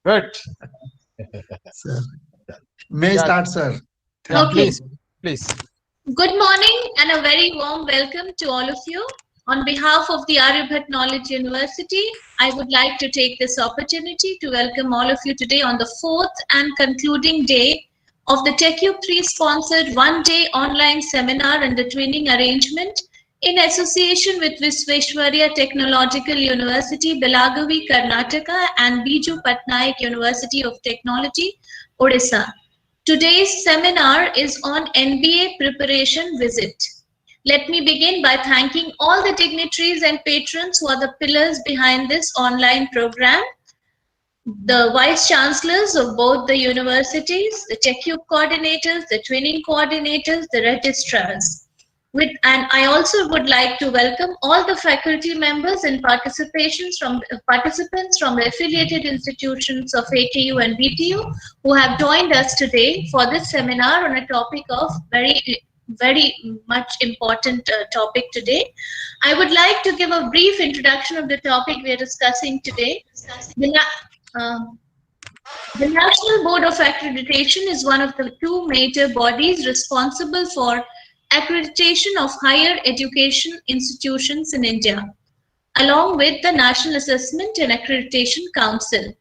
Good. Sir, may I Yeah, start, sir? yeah, Thank Okay. you. please. Good morning and a very warm welcome to all of you. On behalf of the Aryabhat Knowledge University, I would like to take this opportunity to welcome all of you today on the fourth and concluding day of the TechUp 3 sponsored one-day online seminar and the twinning arrangement in association with Visveshwarya Technological University, Belagavi, Karnataka and Biju Patnaik University of Technology, Odisha. Today's seminar is on NBA preparation visit. Let me begin by thanking all the dignitaries and patrons who are the pillars behind this online program, the vice chancellors of both the universities, the TechUp coordinators, the twinning coordinators, the registrars. And I also would like to welcome all the faculty members and participants from the affiliated institutions of ATU and BTU who have joined us today for this seminar on a topic of very much important topic today. I would like to give a brief introduction of the topic we are discussing today. The, uh, the National Board of Accreditation is one of the two major bodies responsible for accreditation of higher education institutions in India, along with the National Assessment and Accreditation Council.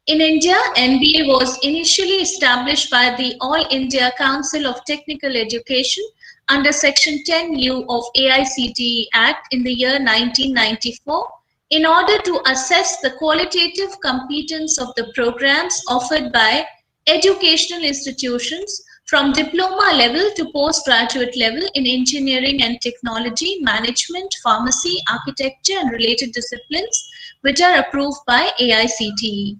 In India, NBA was initially established by the All India Council of Technical Education under Section 10U of AICTE Act in the year 1994 in order to assess the qualitative competence of the programs offered by educational institutions from diploma level to postgraduate level in engineering and technology, management, pharmacy, architecture, and related disciplines, which are approved by AICTE.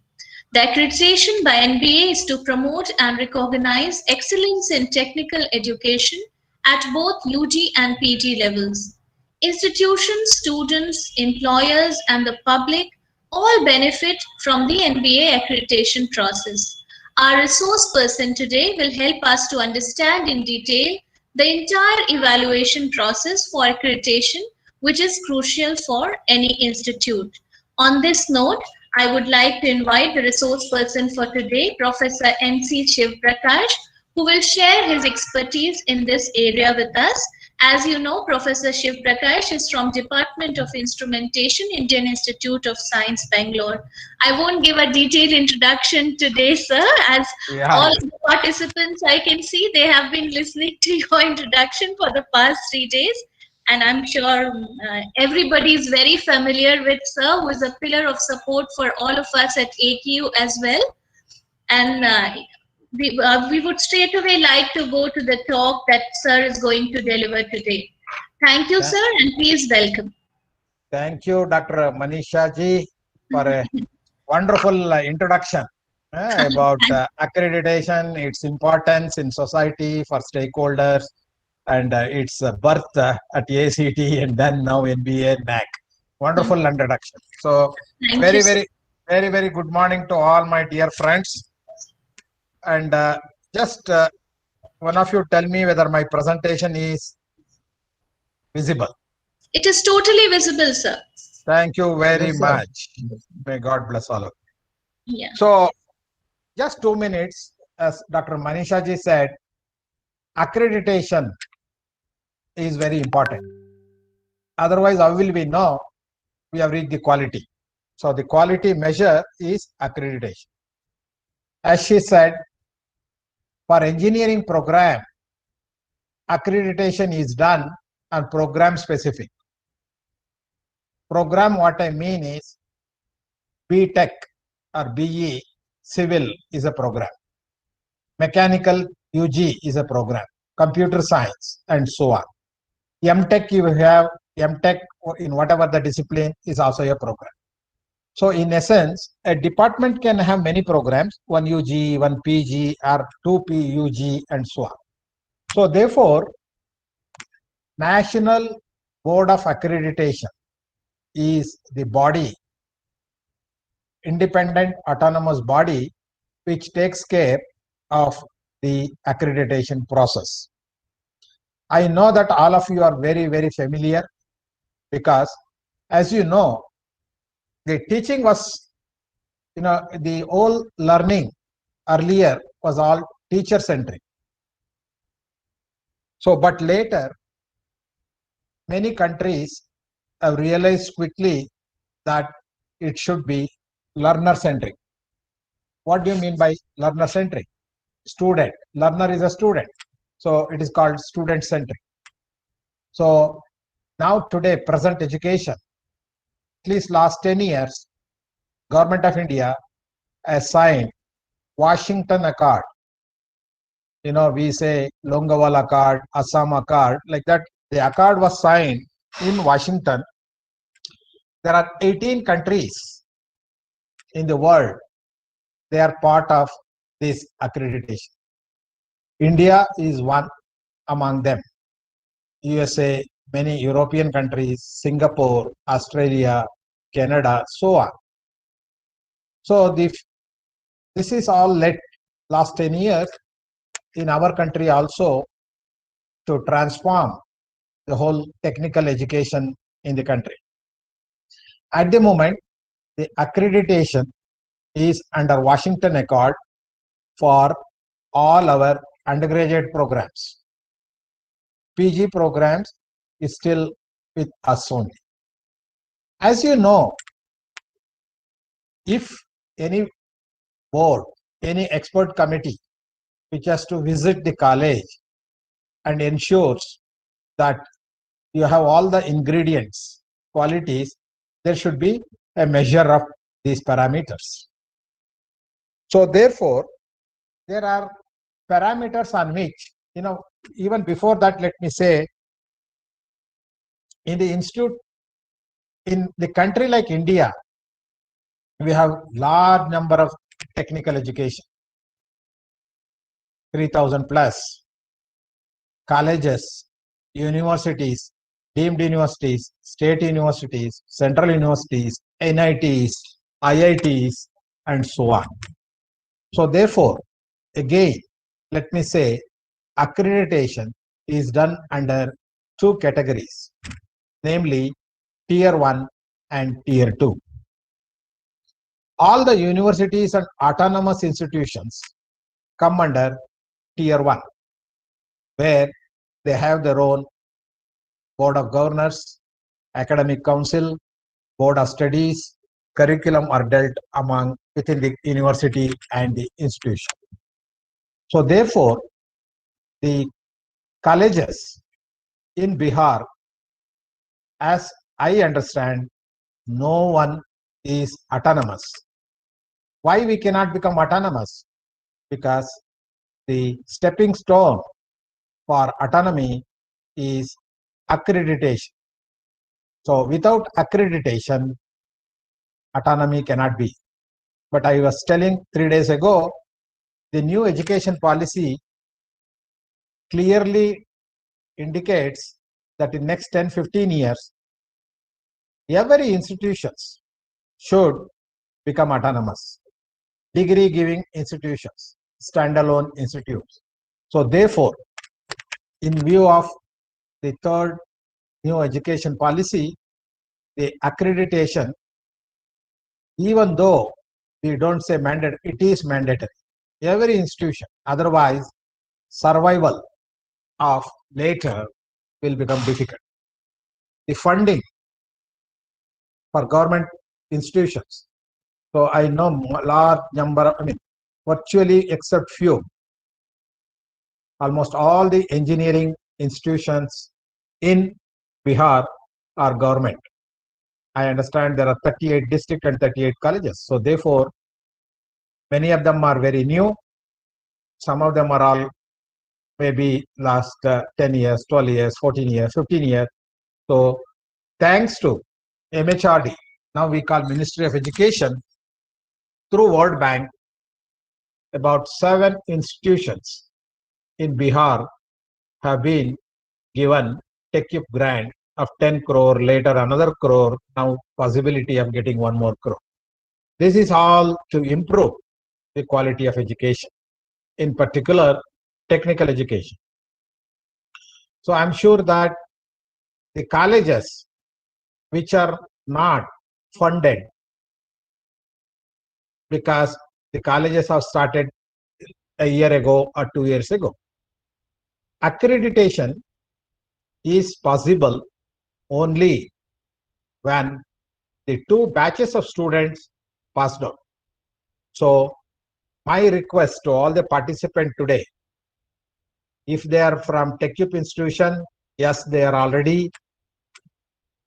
The accreditation by NBA is to promote and recognize excellence in technical education at both UG and PG levels. Institutions, students, employers, and the public all benefit from the NBA accreditation process. Our resource person today will help us to understand in detail the entire evaluation process for accreditation, which is crucial for any institute. On this note, I would like to invite the resource person for today, Professor N.C. Shiv Prakash, who will share his expertise in this area with us. As you know, Professor Shiv Prakash is from Department of Instrumentation, Indian Institute of Science, Bangalore. I won't give a detailed introduction today, sir, as Yeah, all the participants I can see, they have been listening to your introduction for the past 3 days. And I'm sure everybody is very familiar with Sir, who is a pillar of support for all of us at AQ as well. And we would straight away like to go to the talk that Sir is going to deliver today. Thank you, Tha- sir, and please welcome. Thank you, Dr. Manisha ji, for a wonderful introduction about accreditation, its importance in society for stakeholders, and its birth at ACT and then now NBA and NAC. Wonderful introduction. So, Thank you, very, sir. very, very, very good morning to all my dear friends. And just one of you tell me whether my presentation is visible. It is totally visible, sir. Thank you very Yes, sir. much. May God bless all of you. Yeah. So, just 2 minutes, as Dr. Manisha ji said, accreditation is very important. Otherwise, how will we know we have reached the quality? So, the quality measure is accreditation. As she said, for engineering program, accreditation is done on program specific. Program, what I mean is BTech or BE civil is a program. Mechanical UG is a program. Computer science and so on. MTech, you have MTech in whatever the discipline is also a program. So in essence, a department can have many programs, one UG, one PG, or two PUG, and so on. So therefore, National Board of Accreditation is the body, independent autonomous body, which takes care of the accreditation process. I know that all of you are very, very familiar because, as you know, the teaching was the whole learning earlier was all teacher centric. So, but later, many countries have realized quickly that it should be learner centric. What do you mean by learner centric? Student, learner is a student. So it is called student centric. So now today, present education, at least last 10 years, Government of India has signed Washington Accord. We say Longowal Accord, Assam Accord, like that. The accord was signed in Washington. There are 18 countries in the world. They are part of this accreditation. India is one among them. USA, many European countries, Singapore, Australia, Canada, so on. So this is all led last 10 years in our country also to transform the whole technical education in the country. At the moment, the accreditation is under Washington Accord for all our undergraduate programs. PG programs is still with us only. As you know, if any board, any expert committee which has to visit the college and ensures that you have all the ingredients, qualities, there should be a measure of these parameters. So therefore, there are parameters on which, even before that, let me say, in the institute, in the country like India, we have large number of technical education, 3,000 plus colleges, universities, deemed universities, state universities, central universities, NITs, IITs, and so on. So therefore, again, let me say, accreditation is done under two categories, namely Tier 1 and Tier 2. All the universities and autonomous institutions come under Tier 1, where they have their own board of governors, academic council, board of studies, curriculum are dealt among within the university and the institution. So therefore, the colleges in Bihar, as I understand, no one is autonomous. Why we cannot become autonomous? Because the stepping stone for autonomy is accreditation. So without accreditation, autonomy cannot be. But I was telling 3 days ago, the new education policy clearly indicates that in next 10-15 years, every institutions should become autonomous. Degree giving institutions, standalone institutes. So therefore, in view of the third new education policy, the accreditation, even though we don't say mandate, it is mandatory. Every institution, otherwise survival of later will become difficult. The funding for government institutions. So I know large number, virtually except few, almost all the engineering institutions in Bihar are government. I understand there are 38 district and 38 colleges. So therefore, many of them are very new. Some of them are all maybe last 10 years, 12 years, 14 years, 15 years. So thanks to MHRD, now we call Ministry of Education, through World Bank, about 7 institutions in Bihar have been given TechUp grant of 10 crore, later another crore, now possibility of getting 1 more crore. This is all to improve the quality of education, in particular technical education. So I'm sure that the colleges which are not funded because the colleges have started a year ago or 2 years ago. Accreditation is possible only when the 2 batches of students passed out. So my request to all the participants today, if they are from TechUp institution, yes, they are already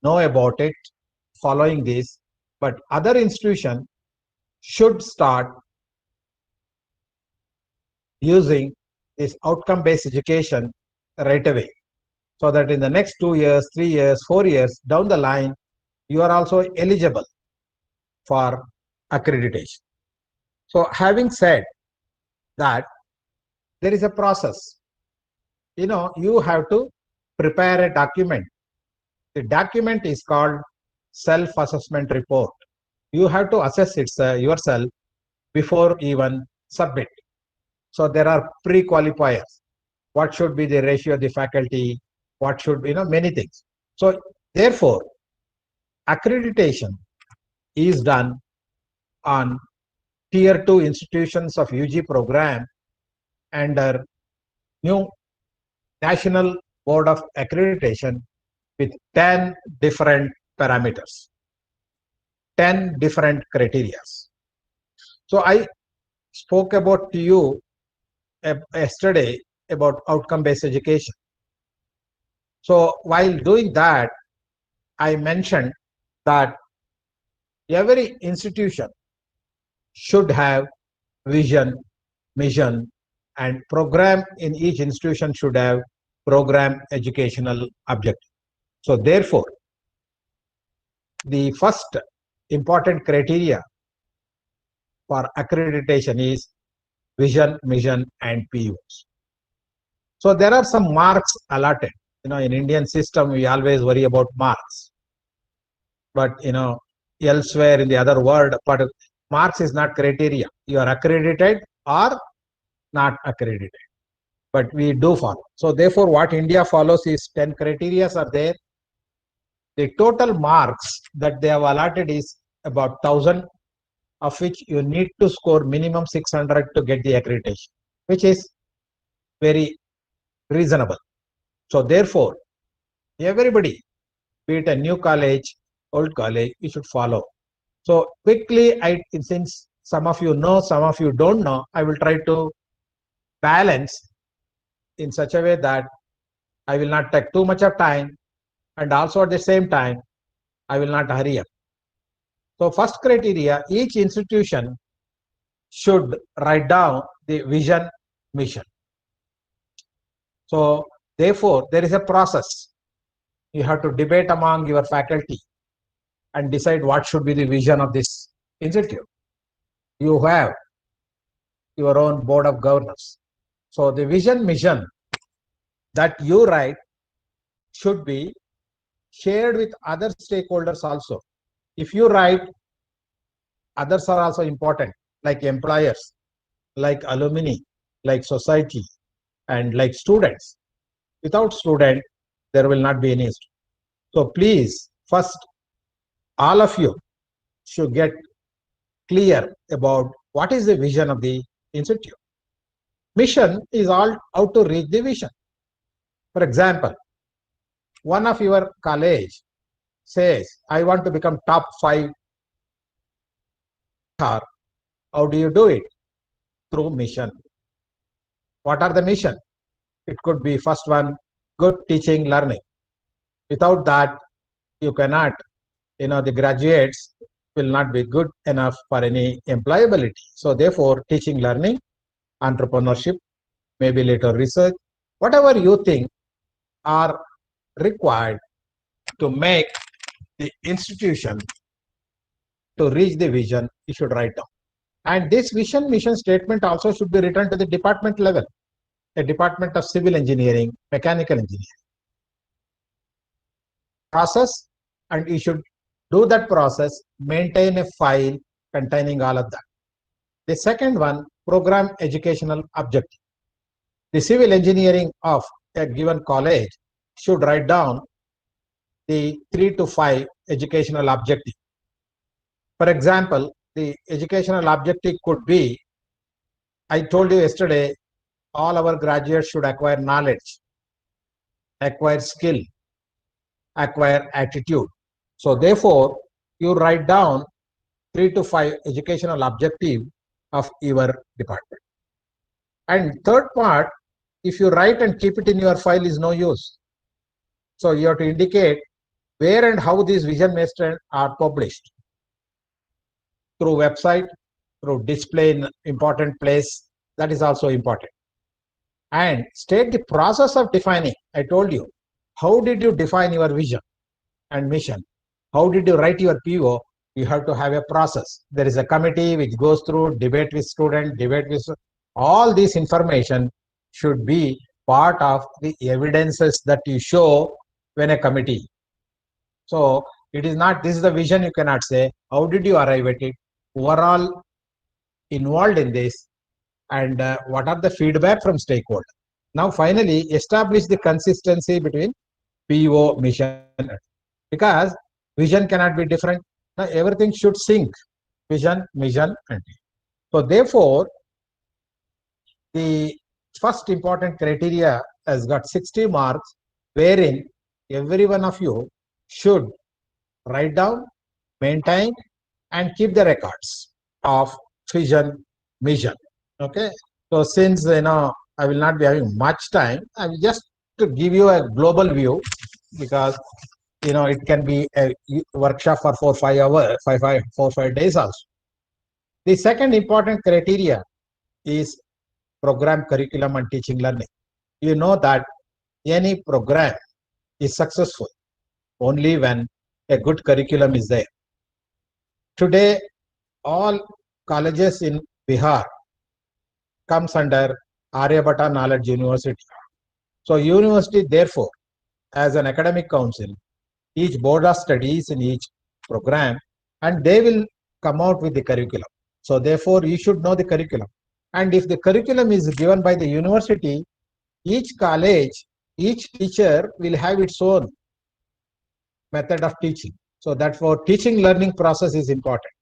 know about it, following this, but other institution should start using this outcome-based education right away, so that in the next 2 years, 3 years, 4 years down the line, you are also eligible for accreditation. So having said that, there is a process. You have to prepare a document. The document is called self-assessment report. You have to assess it yourself before even submit. So there are pre-qualifiers. What should be the ratio of the faculty? What should be, many things. So therefore, accreditation is done on tier 2 institutions of UG program under new National Board of Accreditation with 10 different parameters, 10 different criteria. So I spoke about to you yesterday about outcome-based education. So while doing that, I mentioned that every institution should have vision, mission, and program in each institution should have program educational objective. So therefore, the first important criteria for accreditation is vision, mission, and PUs. So there are some marks allotted. In Indian system, we always worry about marks. But elsewhere in the other world, but marks is not criteria. You are accredited or not accredited. But we do follow. So therefore, what India follows is 10 criteria are there. The total marks that they have allotted is about 1,000, of which you need to score minimum 600 to get the accreditation, which is very reasonable. So therefore, everybody, be it a new college, old college, you should follow. So quickly, since some of you know, some of you don't know, I will try to balance in such a way that I will not take too much of time, and also at the same time, I will not hurry up. So first criteria, each institution should write down the vision, mission. So therefore, there is a process. You have to debate among your faculty and decide what should be the vision of this institute. You have your own board of governors. So the vision, mission that you write should be shared with other stakeholders also. If you write, others are also important, like employers, like alumni, like society, and like students. Without student, there will not be any student. So please, first, all of you should get clear about what is the vision of the institute. Mission is all how to reach the vision. For example, one of your college says, I want to become top 5. How do you do it? Through mission. What are the mission? It could be first one, good teaching, learning. Without that, you cannot, the graduates will not be good enough for any employability. So therefore, teaching, learning, entrepreneurship, maybe later research, whatever you think are required to make the institution to reach the vision, you should write down. And this vision, mission statement also should be written to the department level, the Department of Civil Engineering, Mechanical Engineering. Process, and you should do that process, maintain a file containing all of that. The second one, program educational objective. The civil engineering of a given college should write down the 3 to 5 educational objectives. For example, the educational objective could be, I told you yesterday, all our graduates should acquire knowledge, acquire skill, acquire attitude. So therefore, you write down 3 to 5 educational objective of your department. And third part, if you write and keep it in your file is no use. So you have to indicate where and how these vision master are published. Through website, through display in important place, that is also important. And state the process of defining. I told you, how did you define your vision and mission? How did you write your PO? You have to have a process. There is a committee which goes through, debate with student, debate with all this information should be part of the evidences that you show when a committee. So it is not, this is the vision, you cannot say, how did you arrive at it? Who are all involved in this? And what are the feedback from stakeholders? Now finally, establish the consistency between PO, mission, because vision cannot be different. Now everything should sync, vision, mission, and so therefore, the first important criteria has got 60 marks, wherein every one of you should write down, maintain, and keep the records of vision, mission. Okay. So since I will not be having much time, I will just to give you a global view, because it can be a workshop for 4-5 hours, 4-5 days also. The second important criteria is program, curriculum, and teaching learning. You know that any program is successful only when a good curriculum is there. Today, all colleges in Bihar comes under Aryabhatta Knowledge University. So university, therefore, as an academic council, each board of studies in each program, and they will come out with the curriculum. So therefore, you should know the curriculum. And if the curriculum is given by the university, each college, each teacher will have its own method of teaching. So that for teaching learning process is important.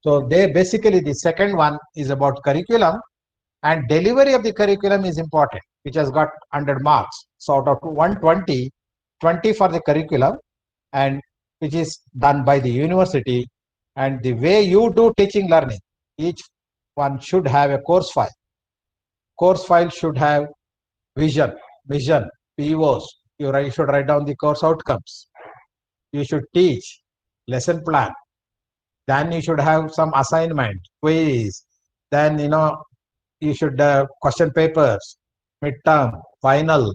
So they basically, the second one is about curriculum, and delivery of the curriculum is important, which has got 100 marks. So out of 120, 20 for the curriculum, and which is done by the university. And the way you do teaching learning, each one should have a course file. Course file should have vision, mission, POs. You should write down the course outcomes. You should teach lesson plan. Then you should have some assignment, quiz. Then you should question papers, midterm, final,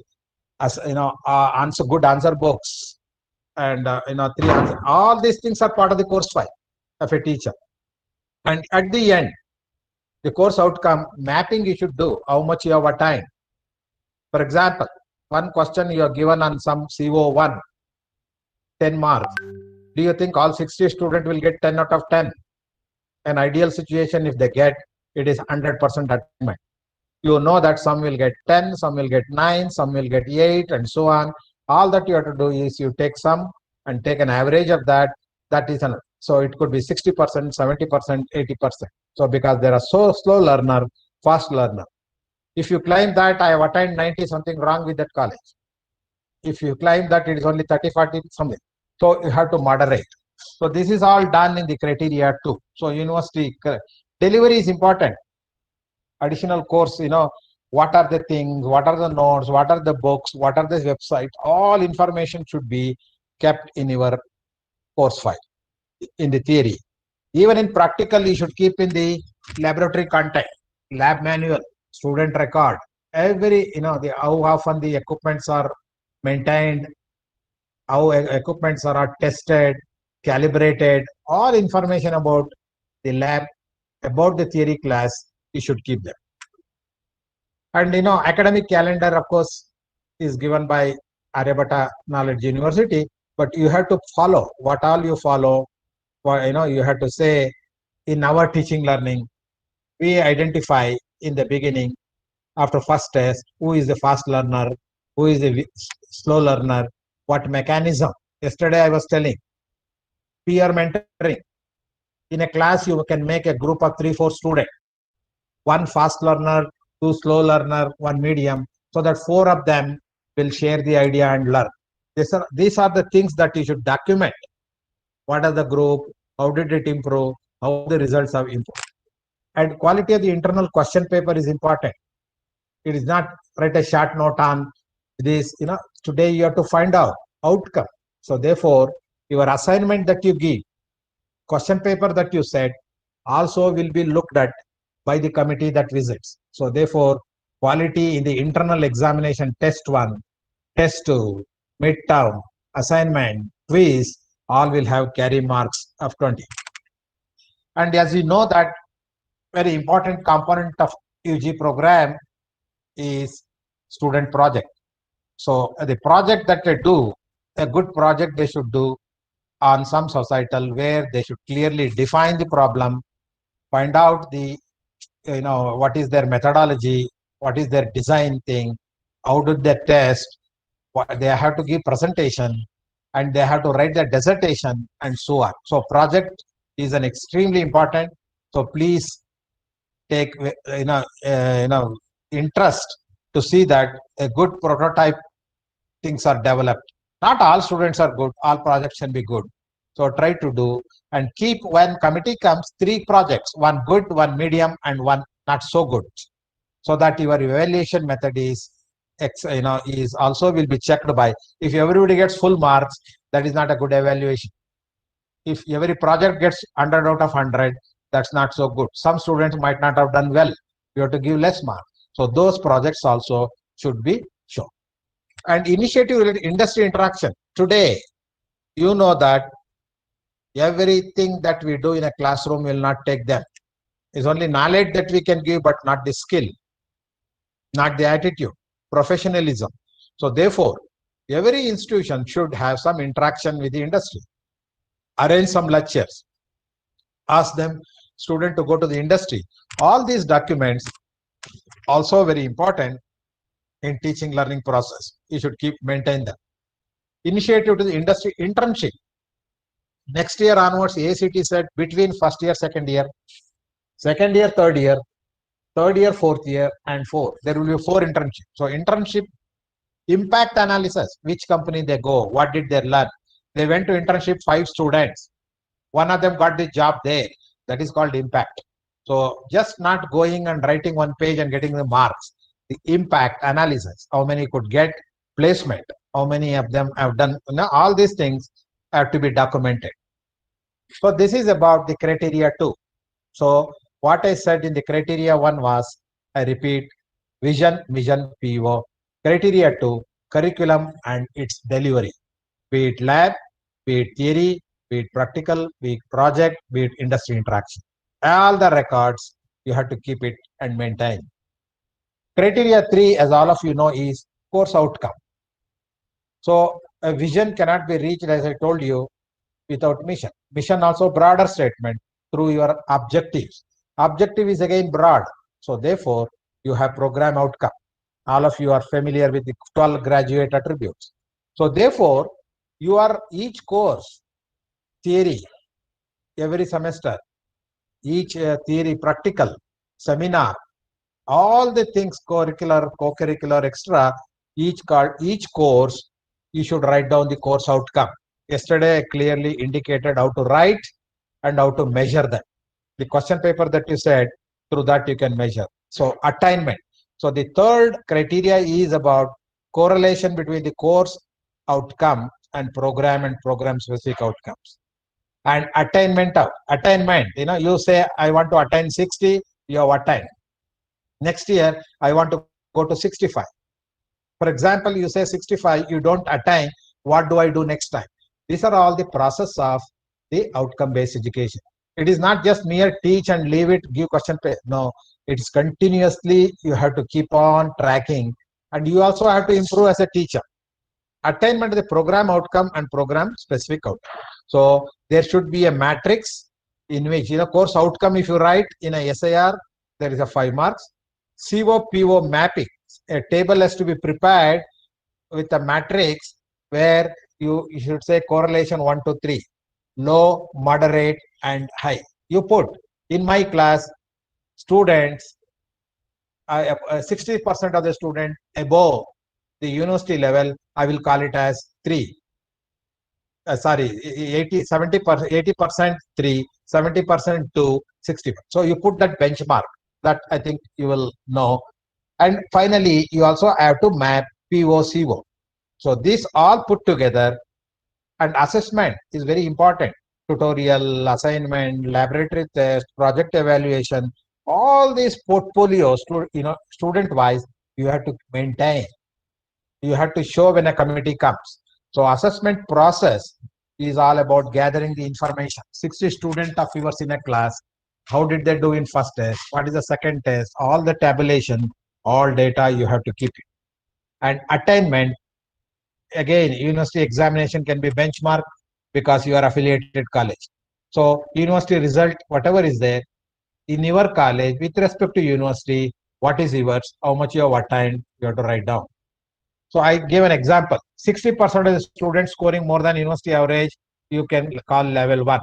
as answer good answer books, and 3 answers. All these things are part of the course file of a teacher. And at the end, the course outcome mapping you should do, how much you have attained. For example, one question you are given on some CO1, 10 marks. Do you think all 60 students will get 10 out of 10? An ideal situation, if they get, it is 100% attainment. You know that some will get 10, some will get 9, some will get 8, and so on. All that you have to do is you take some and take an average of that. That is an, so it could be 60%, 70%, 80%. So because there are so slow learner, fast learner. If you claim that I have attained 90, something wrong with that college. If you claim that it is only 30, 40, something. So you have to moderate. So this is all done in the criteria too. So university delivery is important. Additional course, what are the things, what are the notes, what are the books, what are the websites, all information should be kept in your course file, in the theory. Even in practical, you should keep in the laboratory content, lab manual, student record, every, how often the equipments are maintained, how equipments are tested, calibrated, all information about the lab, about the theory class, you should keep them. And academic calendar, of course, is given by Aryabhatta Knowledge University, but you have to follow what all you follow. You have to say, in our teaching learning, we identify in the beginning, after first test, who is the fast learner, who is the slow learner, what mechanism. Yesterday I was telling, peer mentoring. In a class, you can make a group of 3-4 students. One fast learner, 2 slow learner, 1 medium, so that 4 of them will share the idea and learn. These are the things that you should document. What are the group? How did it improve? How the results have improved? And quality of the internal question paper is important. It is not write a short note on this. Today you have to find out outcome. So therefore, your assignment that you give, question paper that you set, also will be looked at by the committee that visits. So therefore, quality in the internal examination, test 1, test 2, midterm, assignment, quiz, all will have carry marks of 20. And as you know that very important component of UG program is student project. So the project that they do, a good project they should do on some societal where they should clearly define the problem, find out the what is their methodology, what is their design thing, how did they test, what they have to give presentation, and they have to write their dissertation and so on. So project is an extremely important. So please take interest to see that a good prototype things are developed. Not all students are good, all projects can be good. So try to do and keep, when committee comes, 3 projects, 1 good, 1 medium, and 1 not so good, so that your evaluation method is also will be checked by. If everybody gets full marks, that is not a good evaluation. If every project gets 100 out of 100, that's not so good. Some students might not have done well. You have to give less marks. So those projects also should be shown. And initiative related industry interaction. Today, you know that everything that we do in a classroom will not take them. It's only knowledge that we can give, but not the skill, not the attitude, professionalism. So therefore, every institution should have some interaction with the industry. Arrange some lectures. Ask them, student, to go to the industry. All these documents also very important in teaching learning process. You should maintain them. Initiative to the industry internship. Next year onwards, ACT said between first year, second year, third year, fourth year, and 4. There will be 4 internships. So internship impact analysis, which company they go, what did they learn? They went to internship, 5 students. One of them got the job there. That is called impact. So just not going and writing 1 page and getting the marks. The impact analysis, how many could get placement, how many of them have done, all these things have to be documented. So this is about the criteria 2. So what I said in the criteria 1 was, I repeat, vision, mission, PO. Criteria 2, curriculum and its delivery. Be it lab, be it theory, be it practical, be it project, be it industry interaction. All the records, you have to keep it and maintain. Criteria 3, as all of you know, is course outcome. So a vision cannot be reached, as I told you, without mission. Mission also broader statement through your objectives. Objective is again broad. So therefore, you have program outcome. All of you are familiar with the 12 graduate attributes. So therefore, you are each course, theory, every semester, each theory, practical, seminar, all the things, curricular, co-curricular, extra, each course, you should write down the course outcome. Yesterday, I clearly indicated how to write and how to measure them. The question paper that you said, through that you can measure. So attainment. So the third criteria is about correlation between the course outcome and program specific outcomes. And attainment, you say, I want to attain 60, you have attained. Next year, I want to go to 65. For example, you say 65, you don't attain, what do I do next time? These are all the process of the outcome-based education. It is not just mere teach and leave it, give question paper. No, it's continuously, you have to keep on tracking, and you also have to improve as a teacher. Attainment of the program outcome and program specific outcome. So there should be a matrix in which, course outcome, if you write in a SIR, there is a 5 marks. CO, PO mapping. A table has to be prepared with a matrix where you should say correlation 1 to 3, low, moderate, and high. you put in my class students, 60% of the student above the university level, I will call it as 3. Sorry, 70%, 80% 3, 70% 2, 60. So you put that benchmark, that I think you will know. And finally, you also have to map POCO. So these all put together, and assessment is very important. Tutorial, assignment, laboratory test, project evaluation, all these portfolios, student wise, you have to maintain. You have to show when a committee comes. So assessment process is all about gathering the information. 60 students of yours in a class, how did they do in first test? What is the second test? All the tabulation, all data you have to keep it. And attainment, again, university examination can be benchmark because you are affiliated college. So university result, whatever is there in your college with respect to university, what is yours, how much you have attained, you have to write down. So I give an example. 60% of the students scoring more than university average, you can call level 1.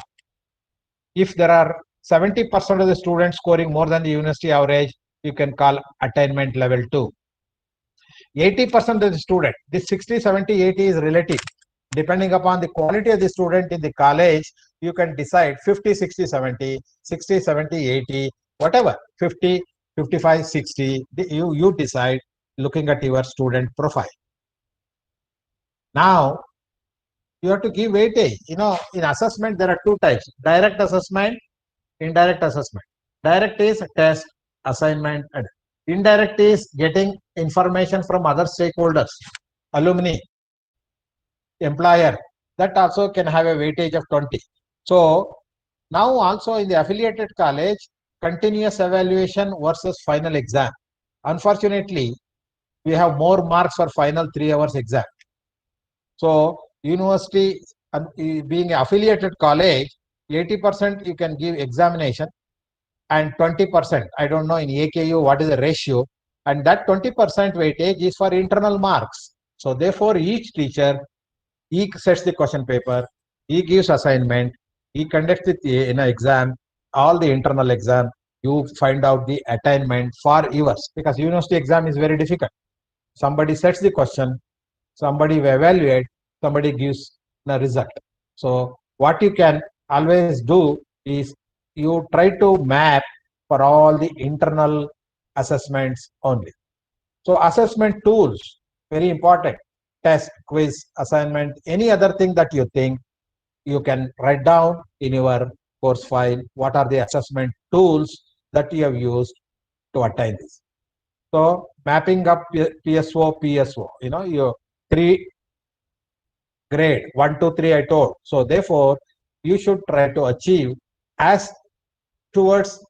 If there are 70% of the students scoring more than the university average, you can call attainment level 2. 80% of the student, this 60, 70, 80 is relative. Depending upon the quality of the student in the college, you can decide 50, 60, 70, 60, 70, 80, whatever, 50, 55, 60, you decide looking at your student profile. Now, you have to give weightage. In assessment, there are 2 types, direct assessment, indirect assessment. Direct is test, assignment, and indirect is getting information from other stakeholders, alumni, employer. That also can have a weightage of 20. So now also in the affiliated college, continuous evaluation versus final exam. Unfortunately, we have more marks for final 3 hours exam. So university, being affiliated college, 80% you can give examination and 20%, I don't know in AKU what is the ratio, and that 20% weightage is for internal marks. So therefore each teacher, he sets the question paper, he gives assignment, he conducts the exam, all the internal exam, you find out the attainment for yours, because university exam is very difficult. Somebody sets the question, somebody will evaluate, somebody gives the result. So what you can always do is you try to map for all the internal assessments only. So assessment tools, very important. Test, quiz, assignment, any other thing that you think, you can write down in your course file, what are the assessment tools that you have used to attain this. So mapping up PSO, your 3 grade, 1, 2, 3 I told. So therefore, you should try to achieve as towards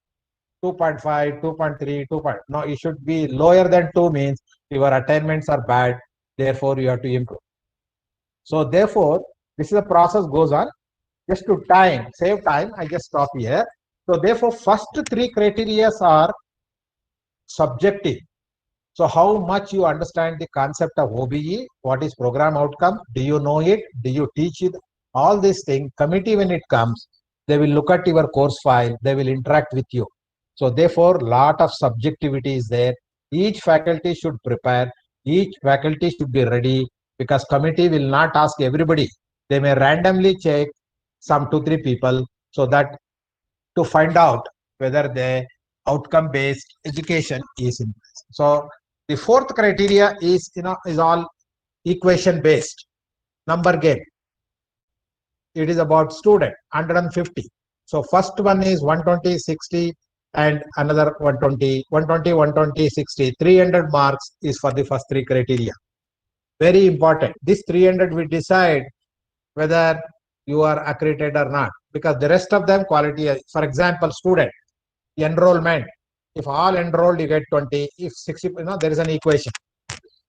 2.5, 2.3, 2. No, it should be lower than 2 means your attainments are bad. Therefore, you have to improve. So therefore, this is a process goes on. Just to save time, I just stop here. So therefore, first 3 criteria are subjective. So how much you understand the concept of OBE, what is program outcome, do you know it, do you teach it, all these things. Committee, when it comes, they will look at your course file, they will interact with you. So therefore, lot of subjectivity is there. Each faculty should prepare, each faculty should be ready, because committee will not ask everybody. They may randomly check some 2-3 people, so that to find out whether the outcome-based education is in place. So the 4th criteria is all equation-based, number game. It is about student 150. So first one is 120, 60, and another 120, 120, 120, 60. 300 marks is for the first 3 criteria. Very important. This 300 we decide whether you are accredited or not, because the rest of them quality. For example, student enrollment. If all enrolled, you get 20. If 60, there is an equation.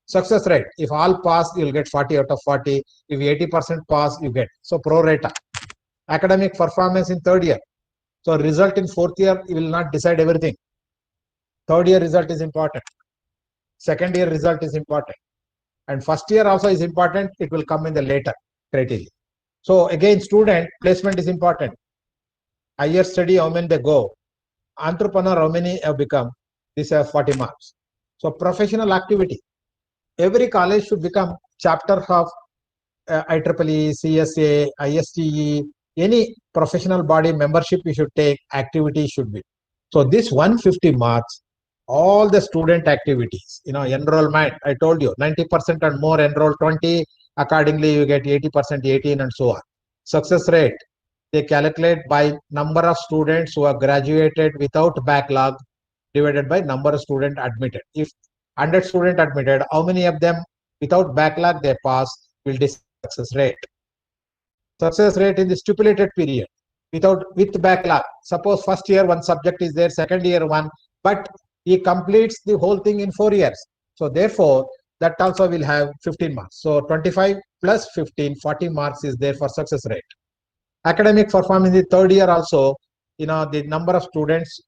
Success rate. If all pass, you'll get 40 out of 40. If 80% pass, you get. So pro rata. Academic performance in 3rd year. So result in 4th year, you will not decide everything. 3rd year result is important. 2nd year result is important. And 1st year also is important. It will come in the later criteria. So again, student placement is important. Higher study, how many they go? Entrepreneur, how many have become? These have 40 marks. So professional activity. Every college should become chapter of IEEE, CSA, ISTE, any professional body membership you should take, activity should be. So this 150 marks, all the student activities, enrollment, I told you, 90% and more enroll 20, accordingly you get 80%, 18 and so on. Success rate, they calculate by number of students who have graduated without backlog divided by number of students admitted. If 100 students admitted, how many of them without backlog they pass will decide success rate. Success rate in the stipulated period with backlog. Suppose first year one subject is there, second year one, but he completes the whole thing in 4 years. So therefore, that also will have 15 marks. So 25 plus 15, 40 marks is there for success rate. Academic performance in the third year also, the number of students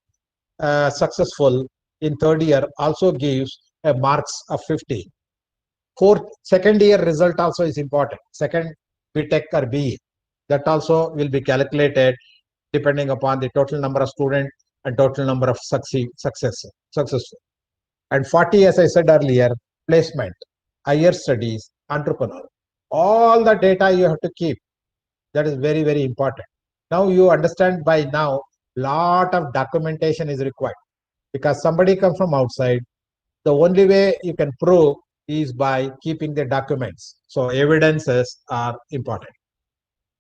successful in third year also gives a marks of 50. Second year result also is important. Second BTech or BE, that also will be calculated depending upon the total number of students and total number of successful. And 40, as I said earlier, placement, higher studies, entrepreneur. All the data you have to keep. That is very, very important. Now you understand by now, lot of documentation is required because somebody comes from outside. The only way you can prove is by keeping the documents. So evidences are important.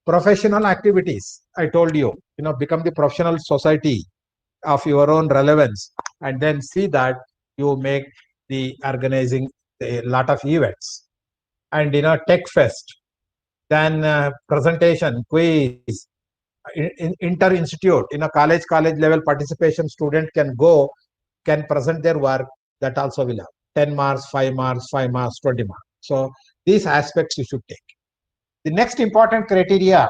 Professional activities, I told you, become the professional society of your own relevance, and then see that you make the organizing a lot of events. And tech fest, then presentation, quiz, inter-institute, college level participation, student can present their work. That also will have 10 marks, 5 marks, 5 marks, 20 marks. So these aspects you should take. The next important criteria,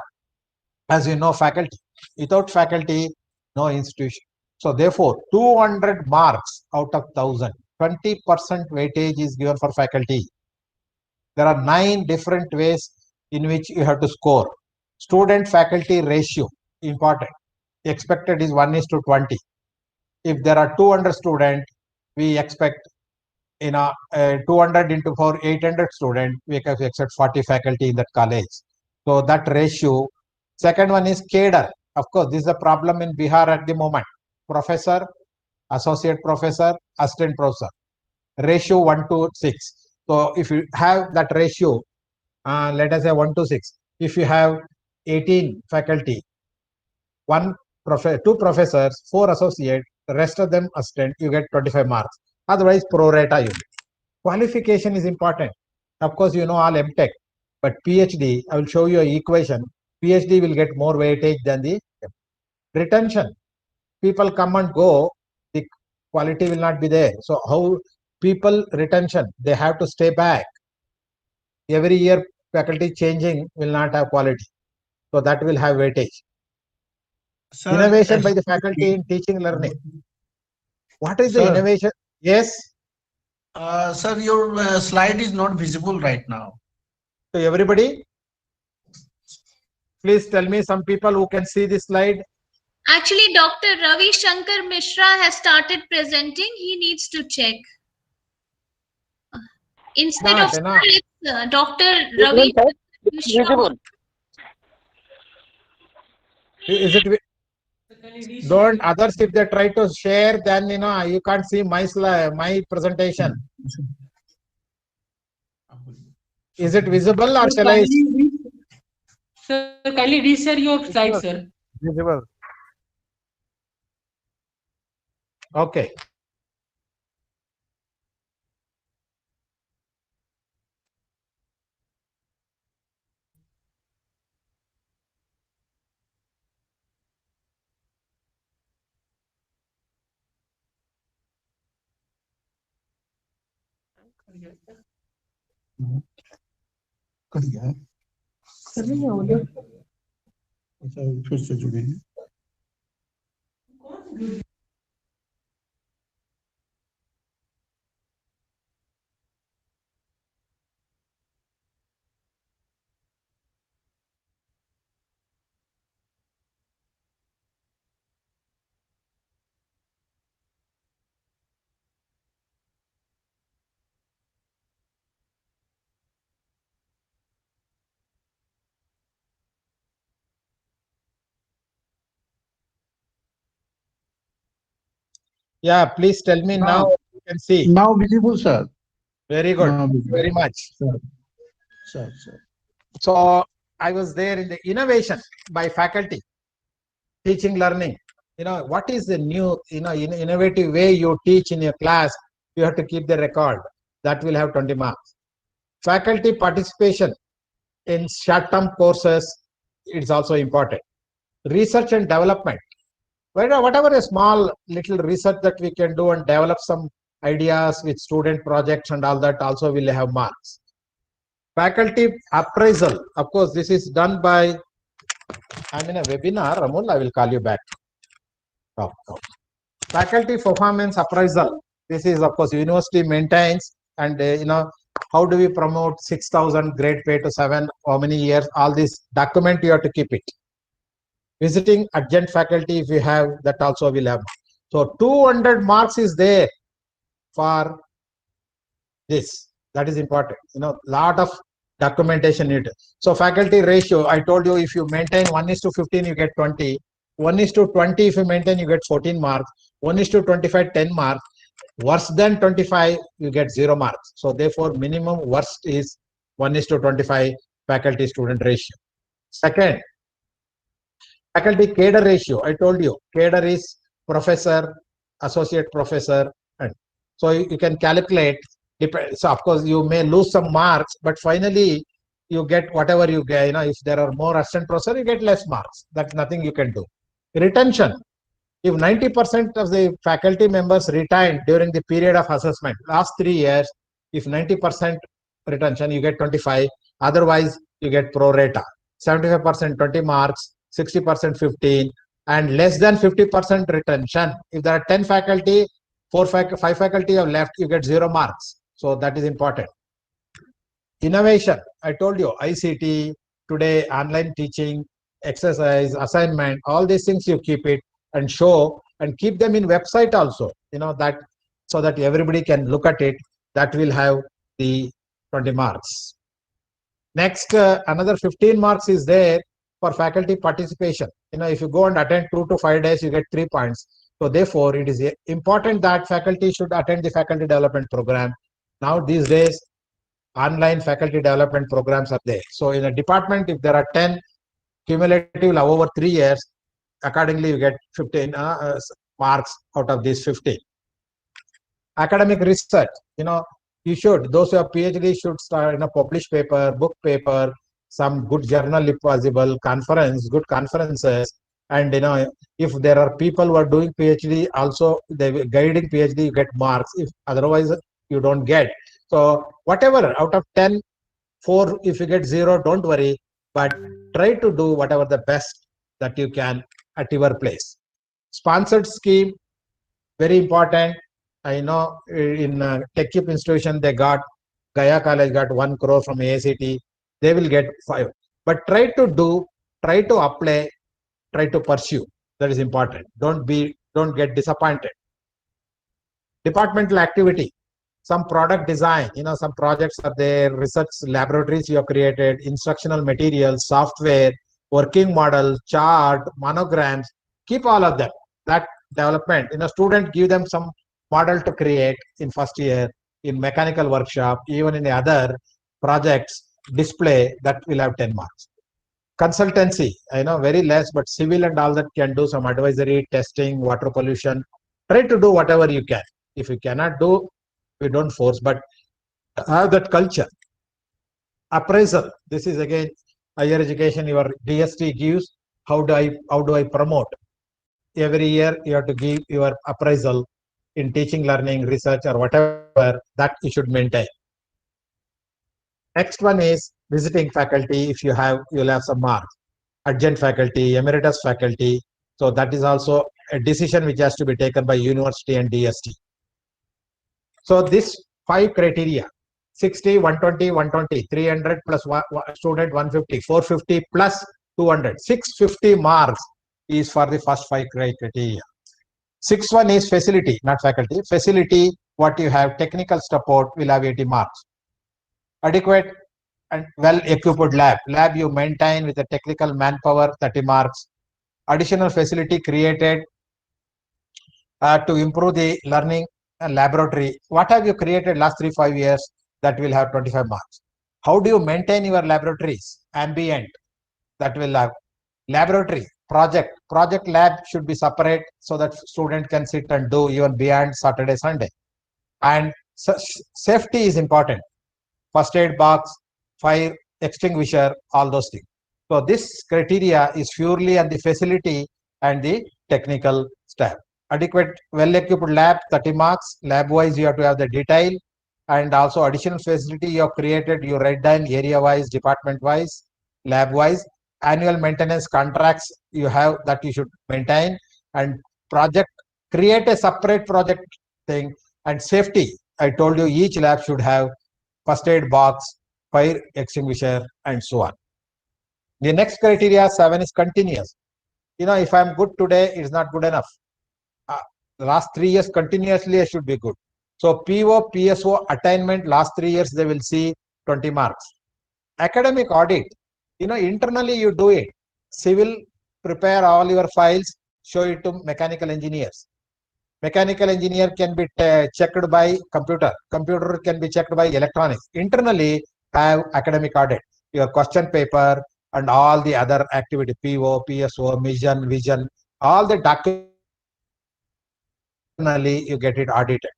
as you know, faculty. Without faculty, no institution. So therefore, 200 marks out of 1000, 20% weightage is given for faculty. There are 9 different ways in which you have to score. Student faculty ratio, important. Expected is 1:20. If there are 200 students, we expect 200 into 4, 800 students, we can expect 40 faculty in that college. So that ratio. Second one is cadre. Of course, this is a problem in Bihar at the moment. Professor, associate professor, assistant professor. Ratio 1:6. So if you have that ratio, let us say 1:6. If you have 18 faculty, 2 professors, 4 associate, the rest of them assistant, you get 25 marks. Otherwise, pro rata you get. Qualification is important. Of course, all MTech, but PhD, I will show you an equation. PhD will get more weightage than the retention. People come and go, the quality will not be there. So how people retention, they have to stay back. Every year faculty changing will not have quality. So that will have weightage. Sir, Innovation by the faculty in teaching learning. What is the Sir. innovation? Yes. Sir, your slide is not visible right now. So everybody, please tell me some people who can see this slide. Actually, Dr. Ravi Shankar Mishra has started presenting. He needs to check. Instead Not of enough. it's, Dr. Ravi Mishra. Visible. Is it? Don't others, if they try to share, then you can't see my slide, my presentation. Is it visible or shall I? Sir, kindly reshare your slide, sir. Visible. Okay. Cut गया है। अच्छा, फिर से जुड़े हैं। Yeah, please tell me now. You can see. Now visible, sir. Very good. Now visible. Very much. Sir. So I was there in the innovation by faculty, teaching, learning. What is the new, innovative way you teach in your class? You have to keep the record. That will have 20 marks. Faculty participation in short-term courses is also important. Research and development. Whatever a small little research that we can do and develop some ideas with student projects and all that also will have marks. Faculty appraisal. Of course, this is done by, I'm in a webinar, Ramul, I will call you back. Oh. Faculty performance appraisal. This is, of course, university maintains, and how do we promote 6,000 grade pay to 7, how many years, all this document you have to keep it. Visiting adjunct faculty, if you have, that also will have. So 200 marks is there for this. That is important. Lot of documentation needed. So faculty ratio, I told you, if you maintain 1:15, you get 20. 1:20, if you maintain, you get 14 marks. 1:25, 10 marks. Worse than 25, you get 0 marks. So therefore, minimum worst is 1:25 faculty student ratio. Second, faculty cadre ratio. I told you, cadre is professor, associate professor, and so you can calculate. So of course you may lose some marks, but finally you get whatever you get. If there are more assistant professor, you get less marks. That's nothing you can do. Retention. If 90% of the faculty members retained during the period of assessment, last 3 years, if 90% retention, you get 25. Otherwise, you get pro rata. 75% 20 marks, 60% 15, and less than 50% retention. If there are 10 faculty, 5 faculty have left, you get 0 marks. So that is important. Innovation. I told you, ICT, today online teaching, exercise, assignment, all these things you keep it and show and keep them in website also, that so that everybody can look at it. That will have the 20 marks. Next, another 15 marks is there for faculty participation. If you go and attend 2 to 5 days, you get 3 points. So therefore, it is important that faculty should attend the faculty development program. Now these days, online faculty development programs are there. So in a department, if there are 10 cumulative over 3 years, accordingly you get 15 marks out of these 15. Academic research, you should, those who have PhD should start publish paper, book paper, some good journal if possible, conference, good conferences, and if there are people who are doing PhD also, they guiding PhD, you get marks. If otherwise you don't get. So whatever out of 10, 4, if you get 0, don't worry, but try to do whatever the best that you can at your place. Sponsored scheme, very important. I know in TechUp institution, they got, Gaya College got 1 crore from AICT. They will get 5. But try to apply, try to pursue. That is important. Don't get disappointed. Departmental activity. Some product design, some projects are there, research laboratories you have created, instructional materials, software, working model, chart, monograms, keep all of them. That development, student give them some model to create in first year, in mechanical workshop, even in the other projects, display, that will have 10 marks. Consultancy, very less, but civil and all that can do some advisory, testing, water pollution. Try to do whatever you can. If you cannot do, we don't force, but have that culture. Appraisal. This is again higher education. Your DST gives. How do I promote? Every year you have to give your appraisal in teaching, learning, research, or whatever that you should maintain. Next one is visiting faculty. If you have, you'll have some marks. Adjunct faculty, emeritus faculty. So that is also a decision which has to be taken by university and DST. So this 5 criteria, 60, 120, 120, 300 plus student 150, 450 plus 200, 650 marks is for the first 5 criteria. 6th one is facility, not faculty. Facility, what you have, technical support will have 80 marks. Adequate and well-equipped lab. Lab you maintain with the technical manpower, 30 marks. Additional facility created to improve the learning and laboratory. What have you created last 3-5 years that will have 25 marks? How do you maintain your laboratories, ambient, that will have laboratory, project lab should be separate so that student can sit and do even beyond Saturday, Sunday. And safety is important. First aid box, fire extinguisher, all those things. So this criteria is purely on the facility and the technical staff. Adequate, well-equipped lab, 30 marks. Lab-wise, you have to have the detail, and also additional facility you have created. You write down area-wise, department-wise, lab-wise. Annual maintenance contracts you have that you should maintain, and project, create a separate project thing. And safety, I told you each lab should have first aid box, fire extinguisher, and so on. The next criteria 7 is continuous. If I'm good today, it's not good enough. The last 3 years continuously I should be good. So PO, PSO attainment last 3 years they will see 20 marks. Academic audit, internally you do it. Civil, prepare all your files, show it to mechanical engineers. Mechanical engineer can be checked by computer. Computer can be checked by electronics. Internally have academic audit. Your question paper and all the other activity, PO, PSO, mission, vision, all the documents, internally you get it audited.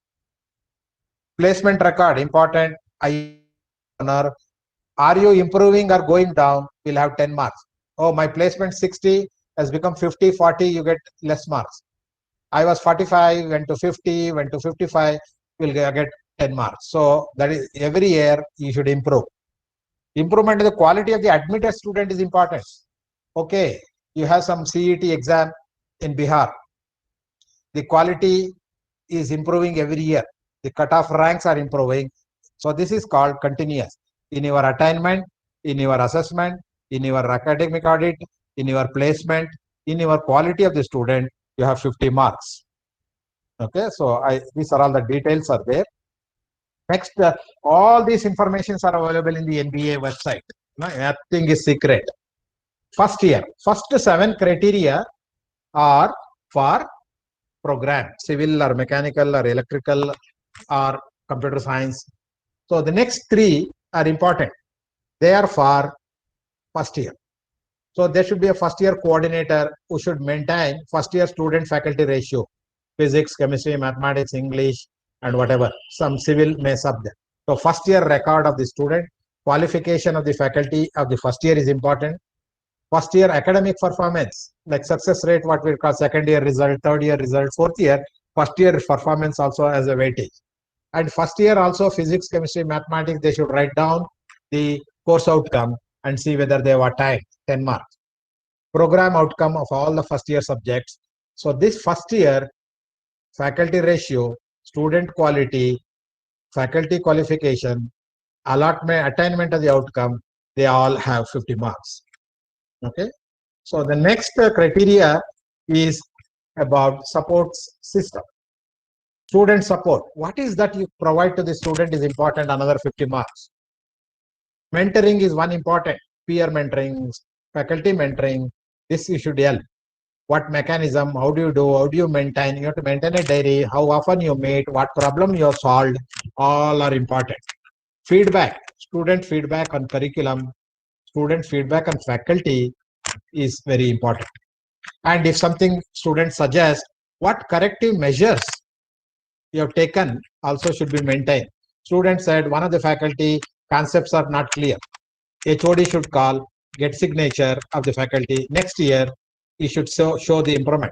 Placement record, important. Are you improving or going down? We'll have 10 marks. Oh, my placement 60 has become 50, 40, you get less marks. I was 45, went to 50, went to 55, we'll get 10 marks. So that is every year you should improve. Improvement in the quality of the admitted student is important. Okay, you have some CET exam in Bihar. The quality is improving every year. The cutoff ranks are improving. So this is called continuous. In your attainment, in your assessment, in your academic audit, in your placement, in your quality of the student, you have 50 marks. Okay, so these are all the details are there. Next, all these informations are available in the NBA website. Nothing is secret. First year, first 7 criteria are for program, civil or mechanical or electrical or computer science. So the next 3 are important. They are for first year. So there should be a first year coordinator who should maintain first year student faculty ratio, physics, chemistry, mathematics, English, and whatever, some civil may subject. So first year record of the student, qualification of the faculty of the first year is important. First year academic performance, like success rate, what we call second year result, third year result, fourth year, first year performance also as a weightage. And first year also physics, chemistry, mathematics, they should write down the course outcome and see whether they have attained 10 marks. Program outcome of all the first year subjects. So this first year faculty ratio, student quality, faculty qualification, allotment, attainment of the outcome, they all have 50 marks. Okay. So the next criteria is about support system. Student support. What is that you provide to the student is important, another 50 marks. Mentoring is one important. Peer mentoring, faculty mentoring, this you should help. What mechanism, how do you maintain? You have to maintain a diary, how often you meet, what problem you have solved, all are important. Feedback, student feedback on curriculum, student feedback on faculty is very important. And if something students suggest, what corrective measures you have taken also should be maintained. Student said one of the faculty concepts are not clear. HOD should call, get signature of the faculty. Next year, he should show the improvement.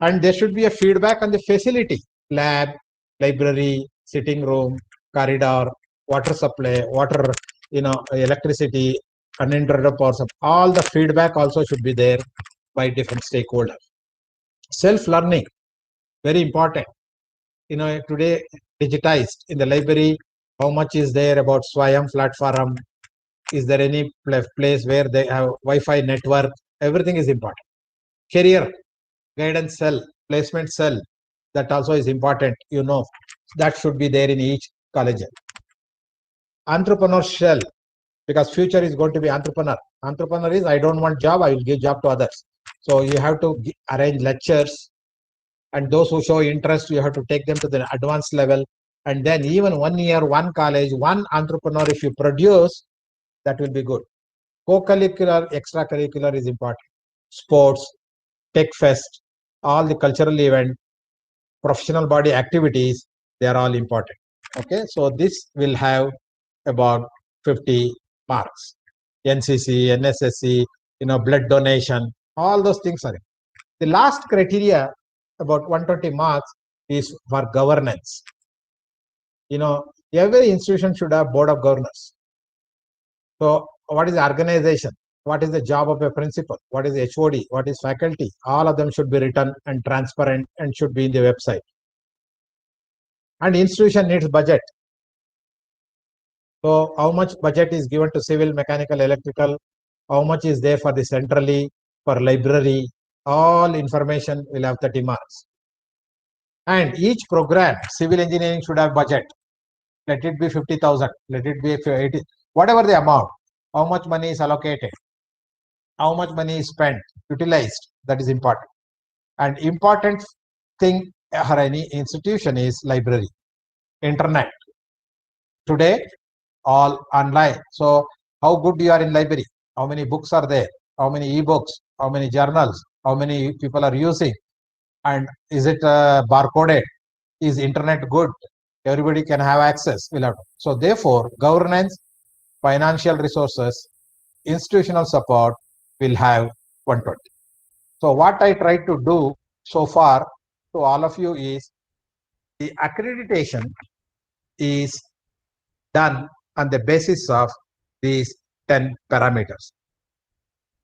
And there should be a feedback on the facility, lab, library, sitting room, corridor, water supply, water, electricity, uninterrupted power supply. All the feedback also should be there by different stakeholders. Self-learning, very important. Today digitized in the library, how much is there about Swayam platform? Is there any place where they have Wi-Fi network? Everything is important. Career guidance cell, placement cell, that also is important. That should be there in each college. Entrepreneur shell, because future is going to be entrepreneur. Entrepreneur is, I don't want job, I will give job to others. So you have to arrange lectures, And those who show interest, you have to take them to the advanced level. And then even 1 year, one college, one entrepreneur, if you produce, that will be good. Co-curricular, extracurricular is important. Sports, tech fest, all the cultural event, professional body activities, they are all important. Okay, so this will have about 50 marks. NCC, NSSC, blood donation, all those things are. The last criteria, about 120 marks, is for governance. Every institution should have board of governors. So what is the organization? What is the job of a principal? What is the HOD? What is faculty? All of them should be written and transparent and should be in the website. And institution needs budget. So how much budget is given to civil, mechanical, electrical? How much is there for the centrally, for library? All information will have 30 marks. And each program, civil engineering should have budget. Let it be 50,000. Let it be 80, whatever the amount. How much money is allocated? How much money is spent, utilized? That is important. And important thing for any institution is library, internet. Today, all online. So how good you are in library? How many books are there? How many e-books? How many journals? How many people are using? And is it barcoded? Is internet good? Everybody can have access. So therefore, governance, financial resources, institutional support will have 120. So what I try to do so far to all of you is the accreditation is done on the basis of these 10 parameters.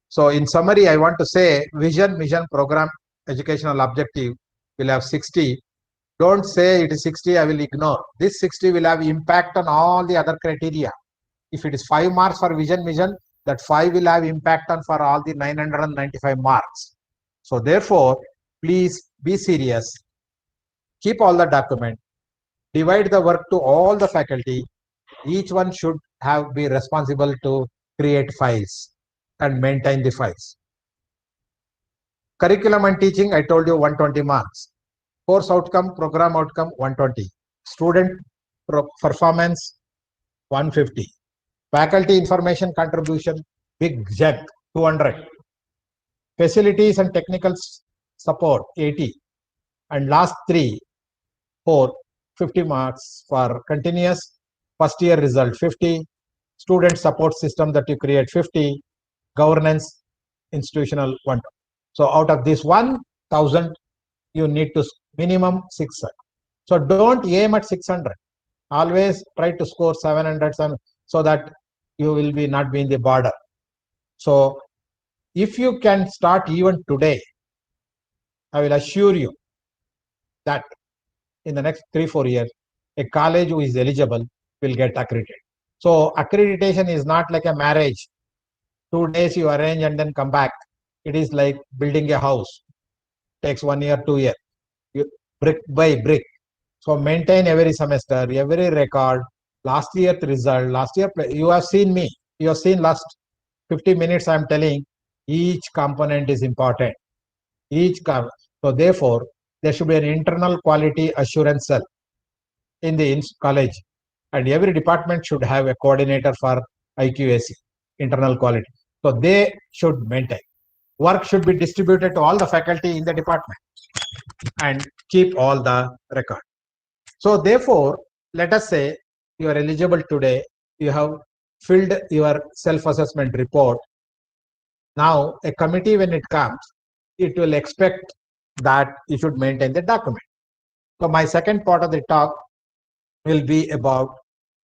So in summary, I want to say vision, mission, program, educational objective will have 60. Don't say it is 60, I will ignore. This 60 will have impact on all the other criteria. If it is 5 marks for vision, mission, that 5 will have impact on for all the 995 marks. So therefore, please be serious. Keep all the document. Divide the work to all the faculty. Each one should be responsible to create files and maintain the files. Curriculum and teaching, I told you 120 marks. Course outcome, program outcome, 120. Student performance, 150. Faculty information contribution, big jump, 200. Facilities and technical support, 80. And last 4, 50 marks for continuous first year result, 50. Student support system that you create, 50. Governance, institutional, 120. So out of this 1,000, you need to minimum 600. So don't aim at 600. Always try to score 700 so that you will not be in the border. So if you can start even today, I will assure you that in the next 3-4 years, a college who is eligible will get accredited. So accreditation is not like a marriage. 2 days you arrange and then come back. It is like building a house. Takes 1 year, 2 years. Brick by brick. So maintain every semester, every record, last year's result, last year, you have seen me. You have seen last 50 minutes I am telling each component is important. So therefore, there should be an internal quality assurance cell in the college. And every department should have a coordinator for IQAC, internal quality. So they should maintain. Work should be distributed to all the faculty in the department and keep all the record. So therefore, let us say you are eligible today, you have filled your self-assessment report. Now a committee, when it comes, it will expect that you should maintain the document. So my second part of the talk will be about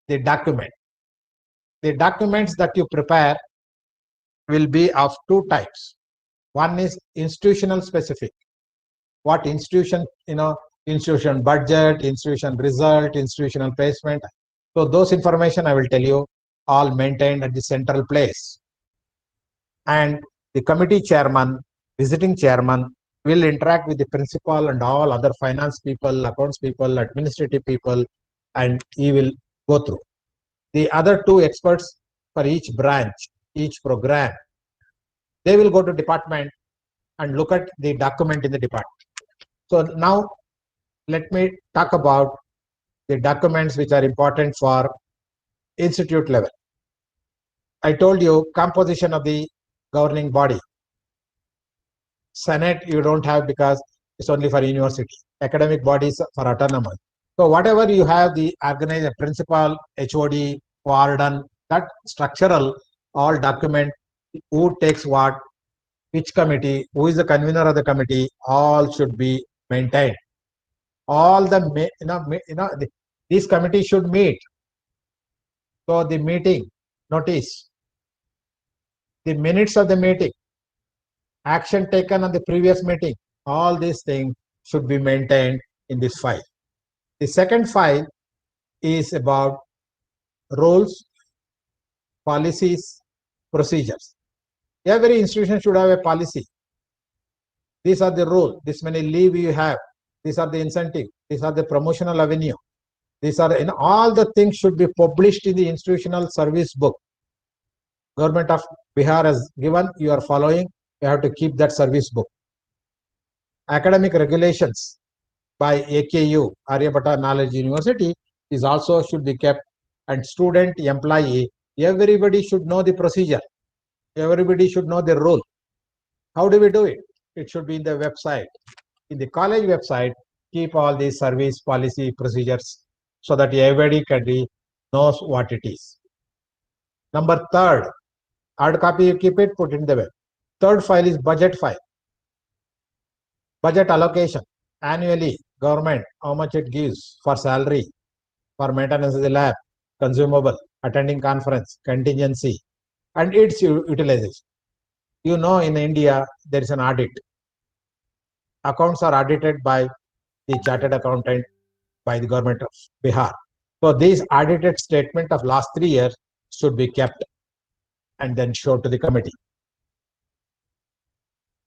the document. The documents that you prepare will be of 2 types. One is institutional specific. What institution, institution budget, institution result, institutional placement. So those information I will tell you all maintained at the central place. And the committee chairman, visiting chairman will interact with the principal and all other finance people, accounts people, administrative people, and he will go through. The other 2 experts for each branch, each program, they will go to department and look at the document in the department. So now let me talk about the documents which are important for institute level. I told you composition of the governing body. Senate you don't have because it's only for university. Academic bodies for autonomous. So whatever you have, the organizer, principal, HOD, warden, that structural all document, who takes what, which committee, who is the convener of the committee, all should be maintained. All the these committees should meet. So the meeting notice, the minutes of the meeting, action taken on the previous meeting, all these things should be maintained in this file. The second file is about rules, policies, procedures. Every institution should have a policy. These are the rules. This many leave you have. These are the incentive. These are the promotional avenue. These are all the things should be published in the institutional service book. Government of Bihar has given. You are following. You have to keep that service book. Academic regulations by AKU, Aryabhatta Knowledge University, is also should be kept, and student, employee, everybody should know the procedure. Everybody should know the rule. How do we do it? It should be in the website. In the college website, keep all these service policy procedures so that everybody can knows what it is. Number third, hard copy you keep it, put it in the web. Third file is budget file. Budget allocation. Annually, government, how much it gives for salary, for maintenance of the lab, consumable, attending conference, contingency, and its utilization. You know, in India, there is an audit. Accounts are audited by the chartered accountant, by the government of Bihar. So these audited statement of last 3 years should be kept and then showed to the committee.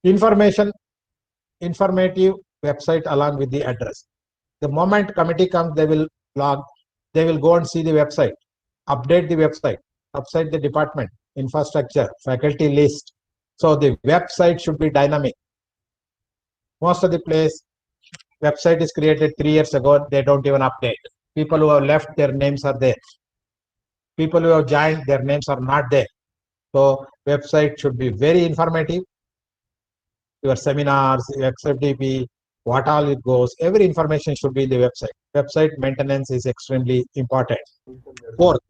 Informative website along with the address. The moment committee comes, they will log, they will go and see the website, update the website, upside the department, infrastructure, faculty list. So the website should be dynamic. Most of the place, website is created 3 years ago, they don't even update. People who have left, their names are there. People who have joined, their names are not there. So website should be very informative. Your seminars, XFDP, what all it goes, every information should be in the website. Website maintenance is extremely important. Fourth,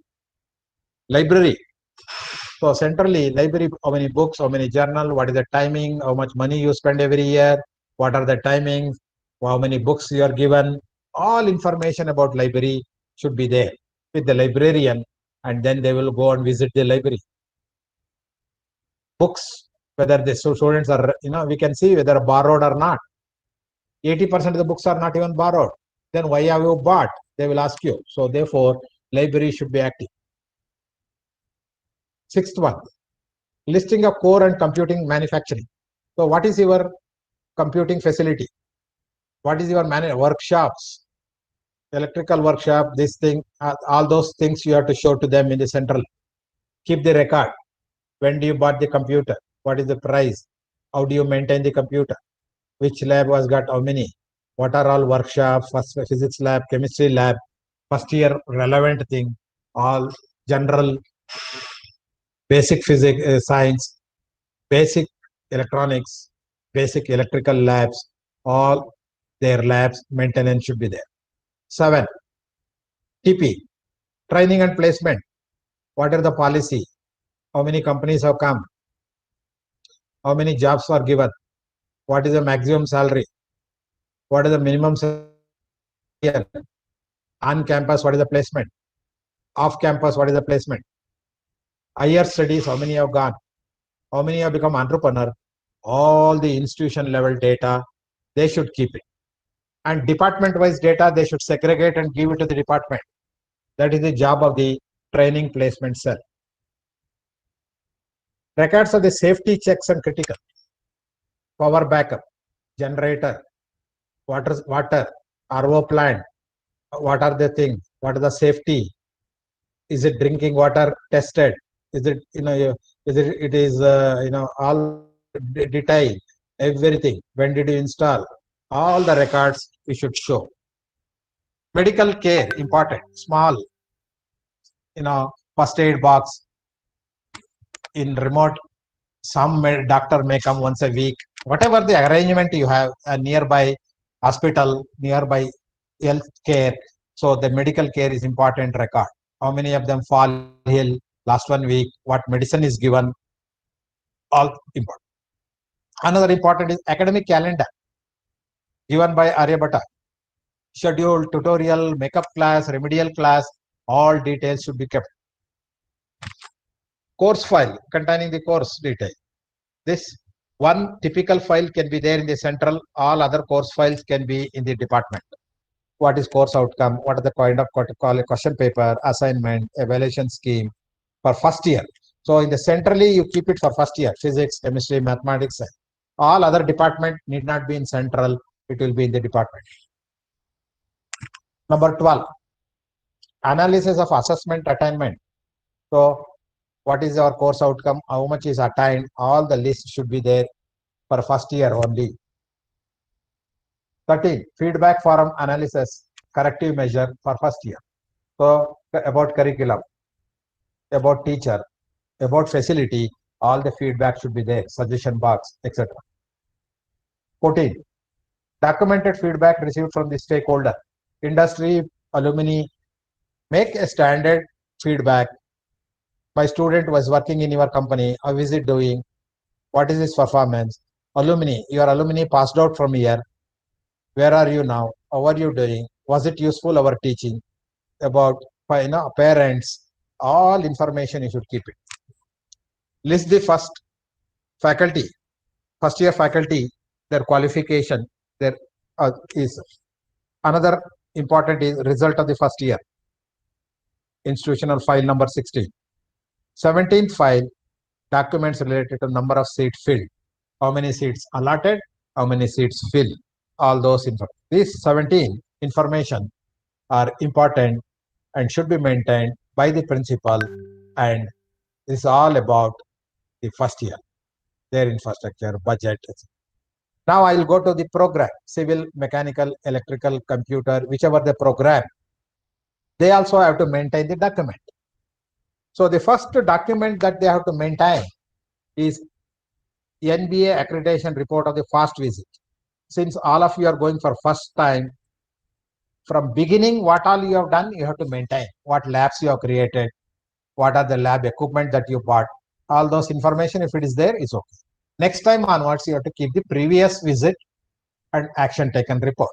library. So centrally, library, how many books, how many journal, what is the timing, how much money you spend every year, what are the timings, how many books you are given, all information about library should be there with the librarian, and then they will go and visit the library. Books, whether the students are, we can see whether borrowed or not. 80% of the books are not even borrowed. Then why have you bought? They will ask you. So therefore, library should be active. Sixth one, listing of core and computing manufacturing. So what is your computing facility? What is your workshops? Electrical workshop, this thing, all those things you have to show to them in the central. Keep the record. When do you bought the computer? What is the price? How do you maintain the computer? Which lab has got how many? What are all workshops? First physics lab, chemistry lab, first year relevant thing, all general basic physics, science, basic electronics, basic electrical labs, all their labs maintenance should be there. 7, TP, training and placement. What are the policy? How many companies have come? How many jobs are given? What is the maximum salary? What is the minimum salary? On campus, what is the placement? Off campus, what is the placement? Higher studies, how many have gone? How many have become entrepreneur? All the institution level data, they should keep it. And department wise data, they should segregate and give it to the department. That is the job of the training placement cell. Records of the safety checks and critical. Power backup, generator, water, RO plant. What are the things? What are the safety? Is it drinking water tested? Is it, it is, all detail, everything. When did you install? All the records we should show. Medical care, important, small, first aid box in remote. Some doctor may come once a week. Whatever the arrangement you have, a nearby hospital, nearby health care. So the medical care is important record. How many of them fall ill last 1 week? What medicine is given? All important. Another important is academic calendar given by Aryabhatta. Schedule, tutorial, makeup class, remedial class, all details should be kept. Course file containing the course detail. This one typical file can be there in the central, all other course files can be in the department. What is course outcome? What are the kind of question paper, assignment, evaluation scheme for first year? So in the centrally, you keep it for first year, physics, chemistry, mathematics. All other department need not be in central, it will be in the department. Number 12, analysis of assessment attainment. So what is our course outcome? How much is attained? All the list should be there for first year only. 13, feedback forum analysis, corrective measure for first year. So about curriculum, about teacher, about facility, all the feedback should be there, suggestion box, etc. 14, documented feedback received from the stakeholder, industry, alumni. Make a standard feedback. My student was working in your company. How is it doing? What is his performance? Alumni, your alumni passed out from here. Where are you now? How are you doing? Was it useful, our teaching? About parents, all information you should keep it. List the first year faculty, their qualification. There is another important is result of the first year. Institutional file number 16. 17th file, documents related to number of seats filled. How many seats allotted? How many seats filled? All those information. These 17 information are important and should be maintained by the principal, and this is all about the first year, their infrastructure, budget, etc. Now I will go to the program, civil, mechanical, electrical, computer, whichever the program, they also have to maintain the document. So the first document that they have to maintain is NBA accreditation report of the first visit. Since all of you are going for first time, from beginning, what all you have done, you have to maintain. What labs you have created, what are the lab equipment that you bought, all those information, if it is there, is okay. Next time onwards, you have to keep the previous visit and action taken report.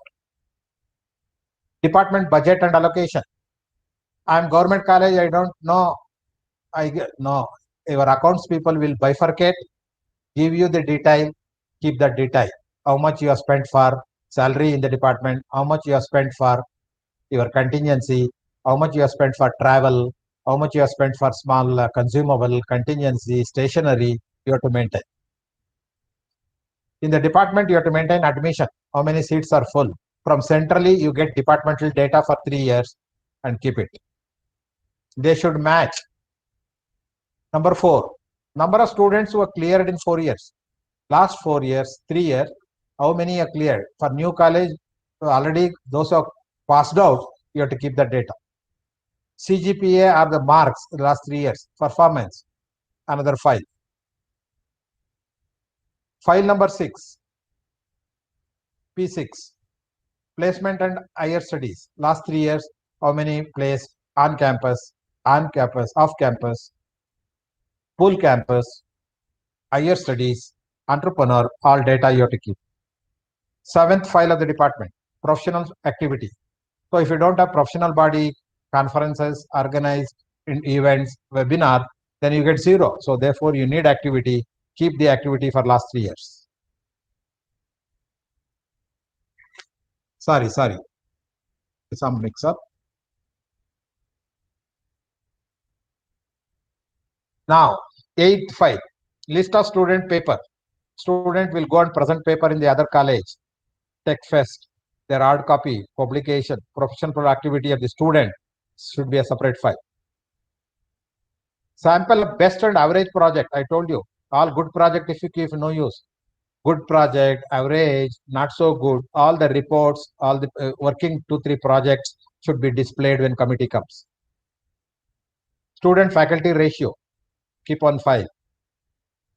Department budget and allocation. I am government college, I don't know. No, your accounts people will bifurcate, give you the detail, keep that detail. How much you have spent for salary in the department, how much you have spent for your contingency, how much you have spent for travel, how much you have spent for small consumable, contingency, stationery, you have to maintain. In the department, you have to maintain admission. How many seats are full? From centrally, you get departmental data for 3 years and keep it. They should match. Number 4, number of students who are cleared in 4 years. Last 4 years, 3 years, how many are cleared? For new college, already those who are passed out, you have to keep that data. CGPA are the marks in the last 3 years. Performance, another file. File number 6, P6, placement and higher studies. Last 3 years, how many placed on campus, off campus, full campus, higher studies, entrepreneur, all data you have to keep. 7th file of the department, professional activity. So if you don't have professional body, conferences, organized events, webinar, then you get 0. So therefore you need activity, keep the activity for last 3 years. Sorry, some mix up. Now, 8th file, list of student paper. Student will go and present paper in the other college. Tech Fest, their hard copy, publication, professional activity of the student should be a separate file. Sample of best and average project. I told you, all good project if you keep no use. good project, average, not so good, all the reports, all the working 2-3 projects should be displayed when committee comes. Student faculty ratio, keep on file.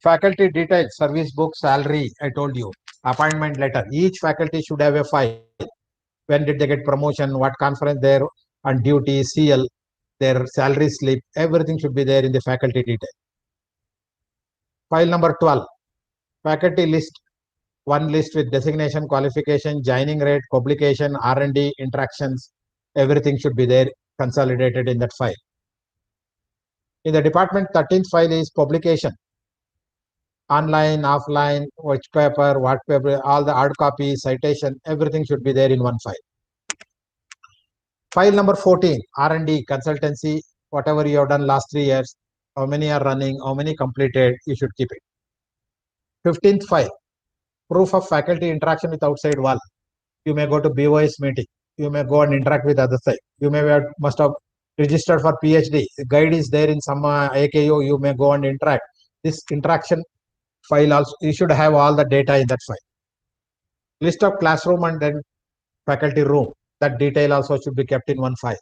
Faculty details, service book, salary, I told you, appointment letter. Each faculty should have a file. When did they get promotion, what conference they're on duty, CL, their salary slip, everything should be there in the faculty detail. File number 12, faculty list, one list with designation, qualification, joining rate, publication, R&D, interactions, everything should be there consolidated in that file. In the department, 13th file is publication. Online, offline, which paper, what paper, all the hard copy, citation, everything should be there in one file. File number 14, R&D, consultancy, whatever you have done last 3 years, how many are running, how many completed, you should keep it. 15th file, proof of faculty interaction with outside world. You may go to BOS meeting. You may go and interact with other side. You may have, must have registered for PhD. The guide is there in some AKU. You may go and interact. This interaction file also, you should have all the data in that file. List of classroom and then faculty room. That detail also should be kept in one file.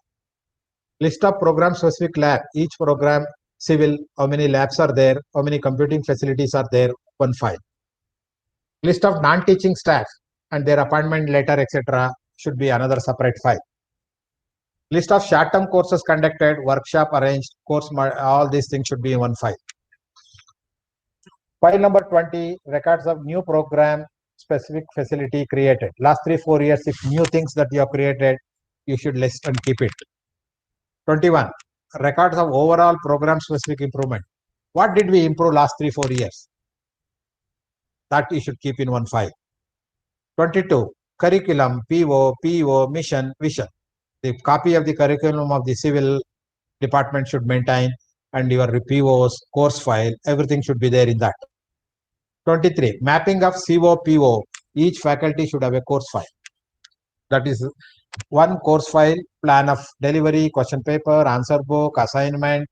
List of program specific lab. Each program, civil, how many labs are there, how many computing facilities are there, one file. List of non-teaching staff and their appointment letter, etc. should be another separate file. List of short-term courses conducted, workshop arranged, course, all these things should be in one file. File number 20, records of new program specific facility created. Last 3-4 years, if new things that you have created, you should list and keep it. 21, records of overall program specific improvement. What did we improve last 3-4 years? That you should keep in one file. 22, curriculum, PO, mission, vision. The copy of the curriculum of the civil department should maintain, and your POs, course file, everything should be there in that. 23, mapping of CO, PO. Each faculty should have a course file. That is one course file, plan of delivery, question paper, answer book, assignment,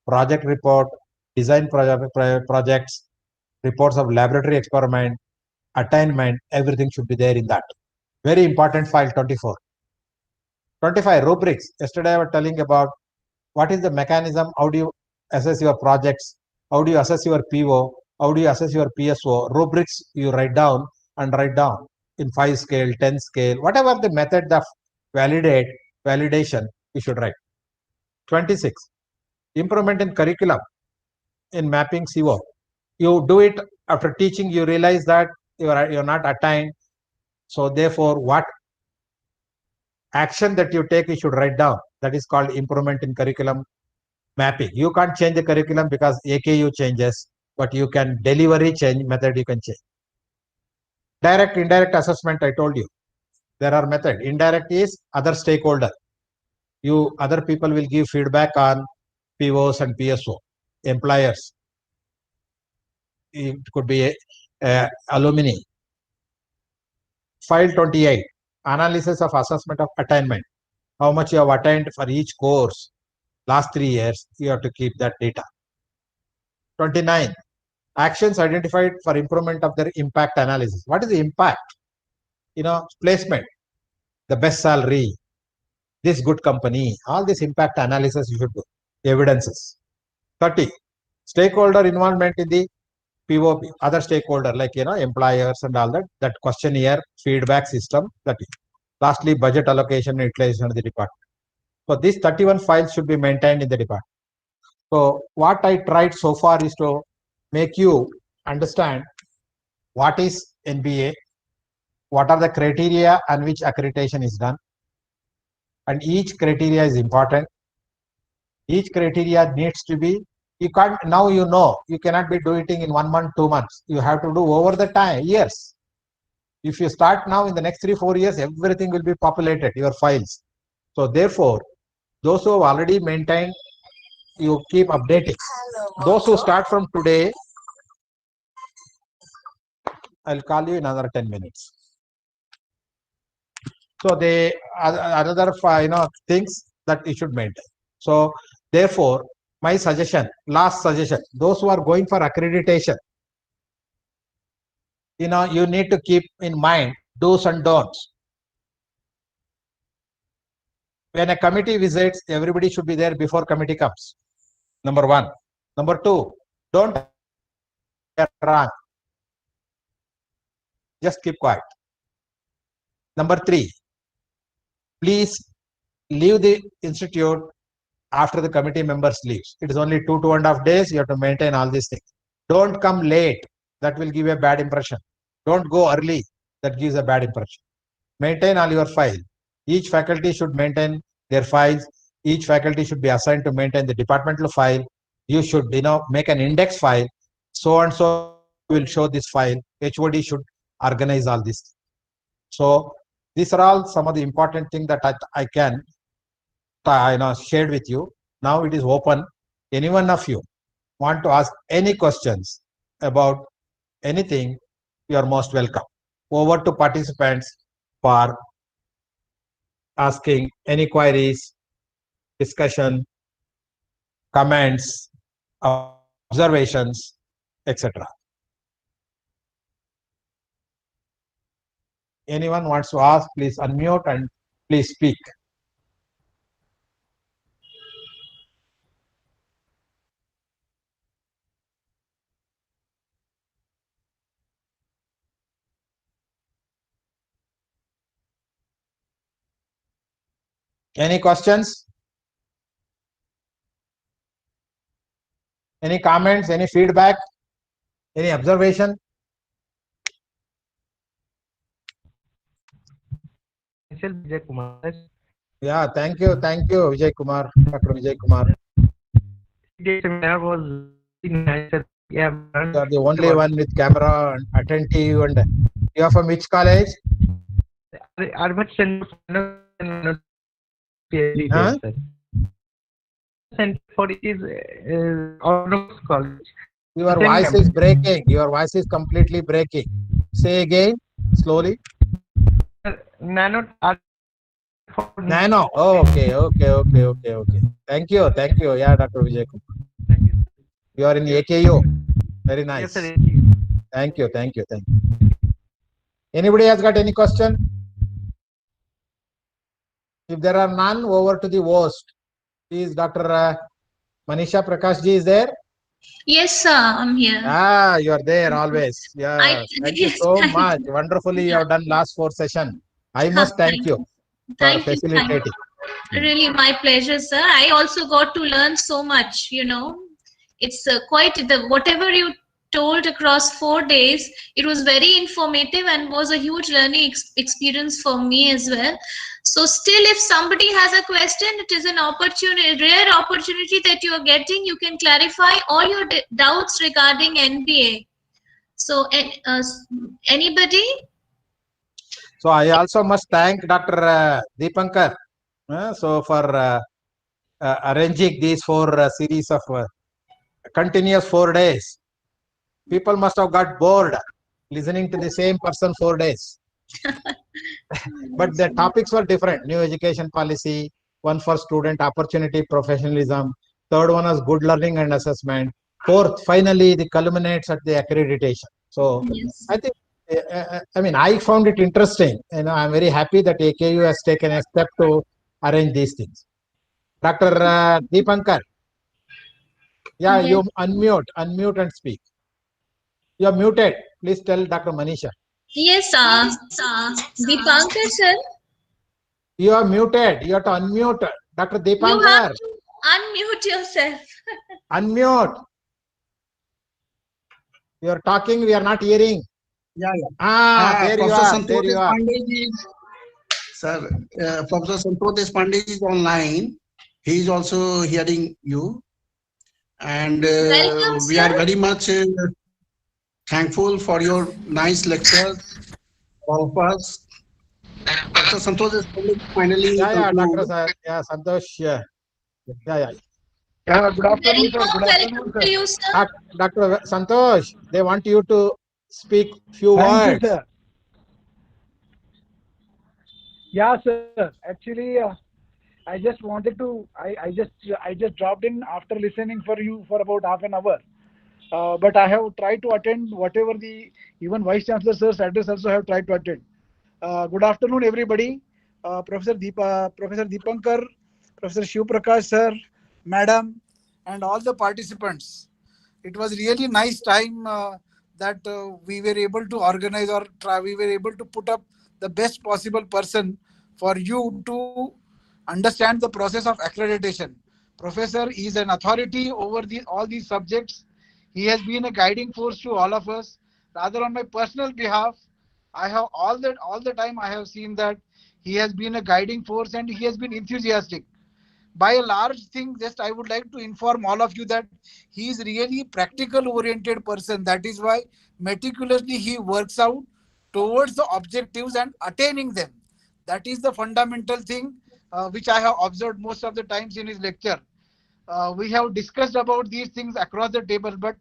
project report, design projects, reports of laboratory experiment, attainment, everything should be there in that. Very important file, 24. 25, rubrics. Yesterday I was telling about what is the mechanism, how do you assess your projects, how do you assess your PO, how do you assess your PSO. Rubrics you write down in 5 scale, 10 scale, whatever the method of validation you should write. 26, improvement in curriculum in mapping CO. You do it after teaching, you realize that you're not attained. So therefore, what action that you take, you should write down. That is called improvement in curriculum mapping. You can't change the curriculum because AKU changes, but you can delivery change method you can change. Direct, indirect assessment, I told you. There are methods. Indirect is other stakeholder. Other people will give feedback on POs and PSO, employers. It could be alumni. File 28, analysis of assessment of attainment. How much you have attained for each course. Last 3 years, you have to keep that data. 29, actions identified for improvement of their impact analysis. What is the impact? Placement, the best salary, this good company, all this impact analysis you should do. Evidences. 30, stakeholder involvement in the POP, other stakeholder like employers and all that questionnaire, feedback system. 30. Lastly, budget allocation and utilization of the department. So these 31 files should be maintained in the department. So what I tried so far is to make you understand what is NBA, what are the criteria on which accreditation is done, and each criteria is important. Each criteria needs to be, you can't, now you cannot be doing it in 1 month, 2 months. You have to do over the time, years. If you start now, in the next 3-4 years, everything will be populated, your files. So therefore, those who have already maintained, you keep updating. Those who start from today, I'll call you in another 10 minutes. So they another things that you should maintain. So therefore, my suggestion, last suggestion, those who are going for accreditation, you need to keep in mind do's and don'ts. When a committee visits, everybody should be there before committee comes. Number one. Number two, don't run. Just keep quiet. Number three, please leave the institute after the committee members leaves. It is only 2.5 days. You have to maintain all these things. Don't come late. That will give a bad impression. Don't go early. That gives a bad impression. Maintain all your files. Each faculty should maintain their files. Each faculty should be assigned to maintain the departmental file. You should, make an index file. So and so will show this file. HOD should organize all this. So these are all some of the important things that I can shared with you. Now it is open. Any one of you want to ask any questions about anything, you are most welcome. Over to participants for asking any queries, discussion, comments, observations, etc. Anyone wants to ask, please unmute and please speak. Any questions? Any comments? Any feedback? Any observation? Vijay Kumar. Yeah, thank you, Vijay Kumar, Dr. Vijay Kumar. Today's seminar was very nice. Yeah, You are the only one with camera and attentive. And you are from which college? Arvind Center PhD, Huh? sir. Center for it is autonomous college. Your Then voice campus. is breaking. Your voice is completely breaking. Say again, slowly. Nano. Nano. Oh, okay. Thank you. Yeah, Dr. Vijay Kumar. Thank you. You are in AKU. Very nice. Yes, sir. Thank you. Anybody has got any question? If there are none, over to the host. Please, Dr. Manisha Prakash ji is there? Yes, sir, I'm here. You are there always. Yeah, thank you yes, so thank much. you. Wonderfully, you have done last 4 sessions. I must thank you for Thank you. facilitating. Really, my pleasure, sir. I also got to learn so much. It's quite whatever you told across 4 days. It was very informative and was a huge learning experience for me as well. So still, if somebody has a question, it is an opportunity, rare opportunity that you are getting. You can clarify all your doubts regarding NBA. So anybody? So I also must thank Dr. Deepankar for arranging these 4 series of continuous 4 days. People must have got bored listening to the same person 4 days. But the topics were different. New education policy, one for student opportunity, professionalism. Third one was good learning and assessment. Fourth, finally, the culminates at the accreditation. So Yes. I think, I found it interesting. I'm very happy that AKU has taken a step to arrange these things. Dr. Deepankar, yeah, Yes. you unmute and speak. You are muted. Please tell Dr. Manisha. Yes, Deepankar sir. You are muted. You have to unmute. Dr. You Deepankar, have to unmute yourself. unmute. You are talking. We are not hearing. Yeah. There you Professor are. There you Santosh are. Pandey ji, sir, Professor Santosh Pandey is online. He is also hearing you. And Welcome, we are sir. very much thankful for your nice lectures, all of us. Professor Santosh is finally. Yeah, Dr. Sir. Yeah, Santosh. Yeah. Good Very afternoon, sir. warm Good welcome afternoon, to sir. you, sir. Dr. Santosh, they want you to speak few Thank you, words. sir. Yeah, sir. Actually, I just wanted to. I just dropped in after listening for you for about half an hour. but I have tried to attend whatever the even Vice Chancellor sir's address also have tried to attend. Good afternoon, everybody. Professor Deepankar, Professor Shiv Prakash sir, Madam, and all the participants. It was really nice time that we were able to organize or we were able to put up the best possible person for you to understand the process of accreditation. Professor is an authority over all these subjects. He has been a guiding force to all of us. Rather, on my personal behalf, I have all the time I have seen that he has been a guiding force and he has been enthusiastic. By a large thing, just I would like to inform all of you that he is really practical oriented person. That is why meticulously he works out towards the objectives and attaining them. That is the fundamental thing which I have observed most of the times in his lecture. We have discussed about these things across the table, but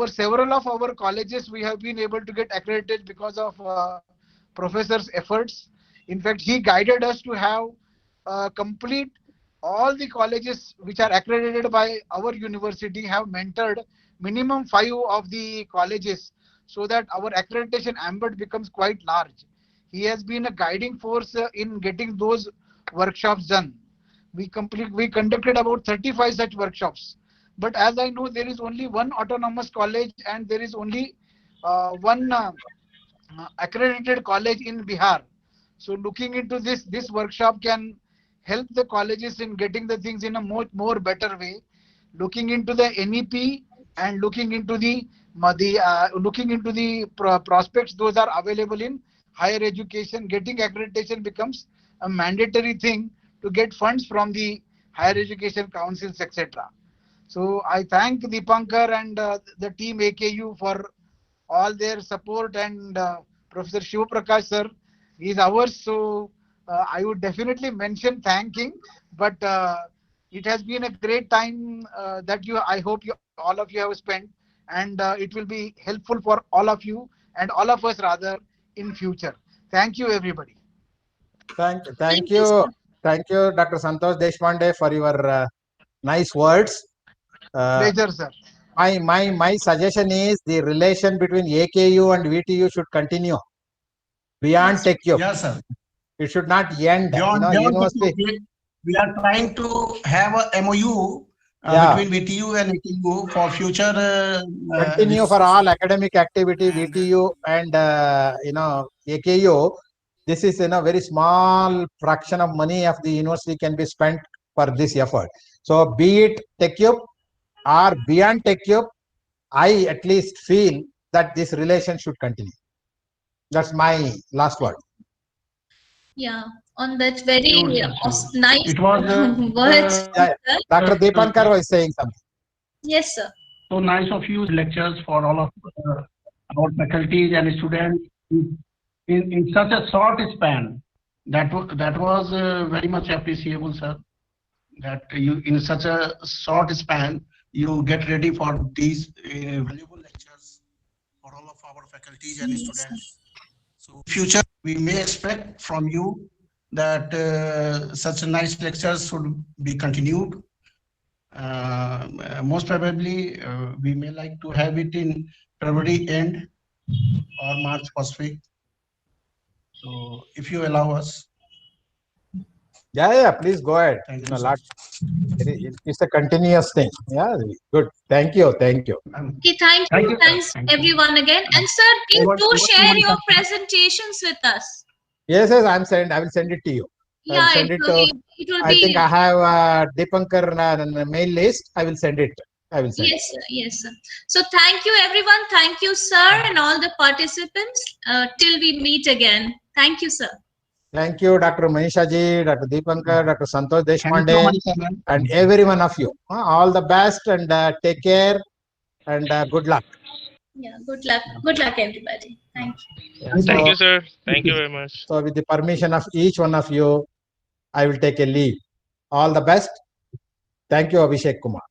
several of our colleges we have been able to get accredited because of professor's efforts. In fact, he guided us to have complete all the colleges which are accredited by our university have mentored minimum 5 of the colleges so that our accreditation ambit becomes quite large. He has been a guiding force in getting those workshops done. We conducted about 35 such workshops. But as I know, there is only one autonomous college and there is only one accredited college in Bihar. So looking into this workshop can help the colleges in getting the things in a more better way. Looking into the NEP and looking into the prospects those are available in higher education, getting accreditation becomes a mandatory thing to get funds from the higher education councils, etc. So I thank Deepankar and the team AKU for all their support, and Professor Shiv Prakash sir is ours. So I would definitely mention thanking, but it has been a great time that I hope all of you have spent, and it will be helpful for all of you and all of us rather in future. Thank you, everybody. Thank you, Dr. Santosh Deshpande, for your nice words. Pleasure, sir. My suggestion is the relation between AKU and VTU should continue beyond TechUp. Yes, sir. It should not end. Beyond University. We are trying to have a MOU between VTU and AKU for future. Continue for all academic activity, VTU and AKU. This is very small fraction of money of the university can be spent for this effort. So be it TechUp or beyond TechUp, I at least feel that this relation should continue. That's my last word. Yeah, on that very nice It was words. Dr. Deepankar was saying something. Yes, sir. So nice of you lectures for all of our faculties and students in such a short span. That was very much appreciable, sir. That you in such a short span you get ready for these valuable lectures for all of our faculties and students. So future we may expect from you that such nice lectures should be continued. Most probably we may like to have it in February end or March first week. So if you allow us. Yeah, please go ahead. Thank you, It's a continuous thing. Yeah, good. Thank you. Okay, thanks everyone again. And sir, please do share your presentations with us. Yes, I will send it to you. Yeah, it will be. I think I have Deepankar mail list. I will send it. Yes, sir. So thank you everyone. Thank you, sir, and all the participants. Till we meet again. Thank you, sir. Thank you, Dr. Manisha ji, Dr. Deepankar, Dr. Santosh Deshpande, and every one of you. All the best and take care and good luck. Yeah, good luck. Good luck, everybody. Thank you. Thank you, sir. Thank you very much. So with the permission of each one of you, I will take a leave. All the best. Thank you, Abhishek Kumar.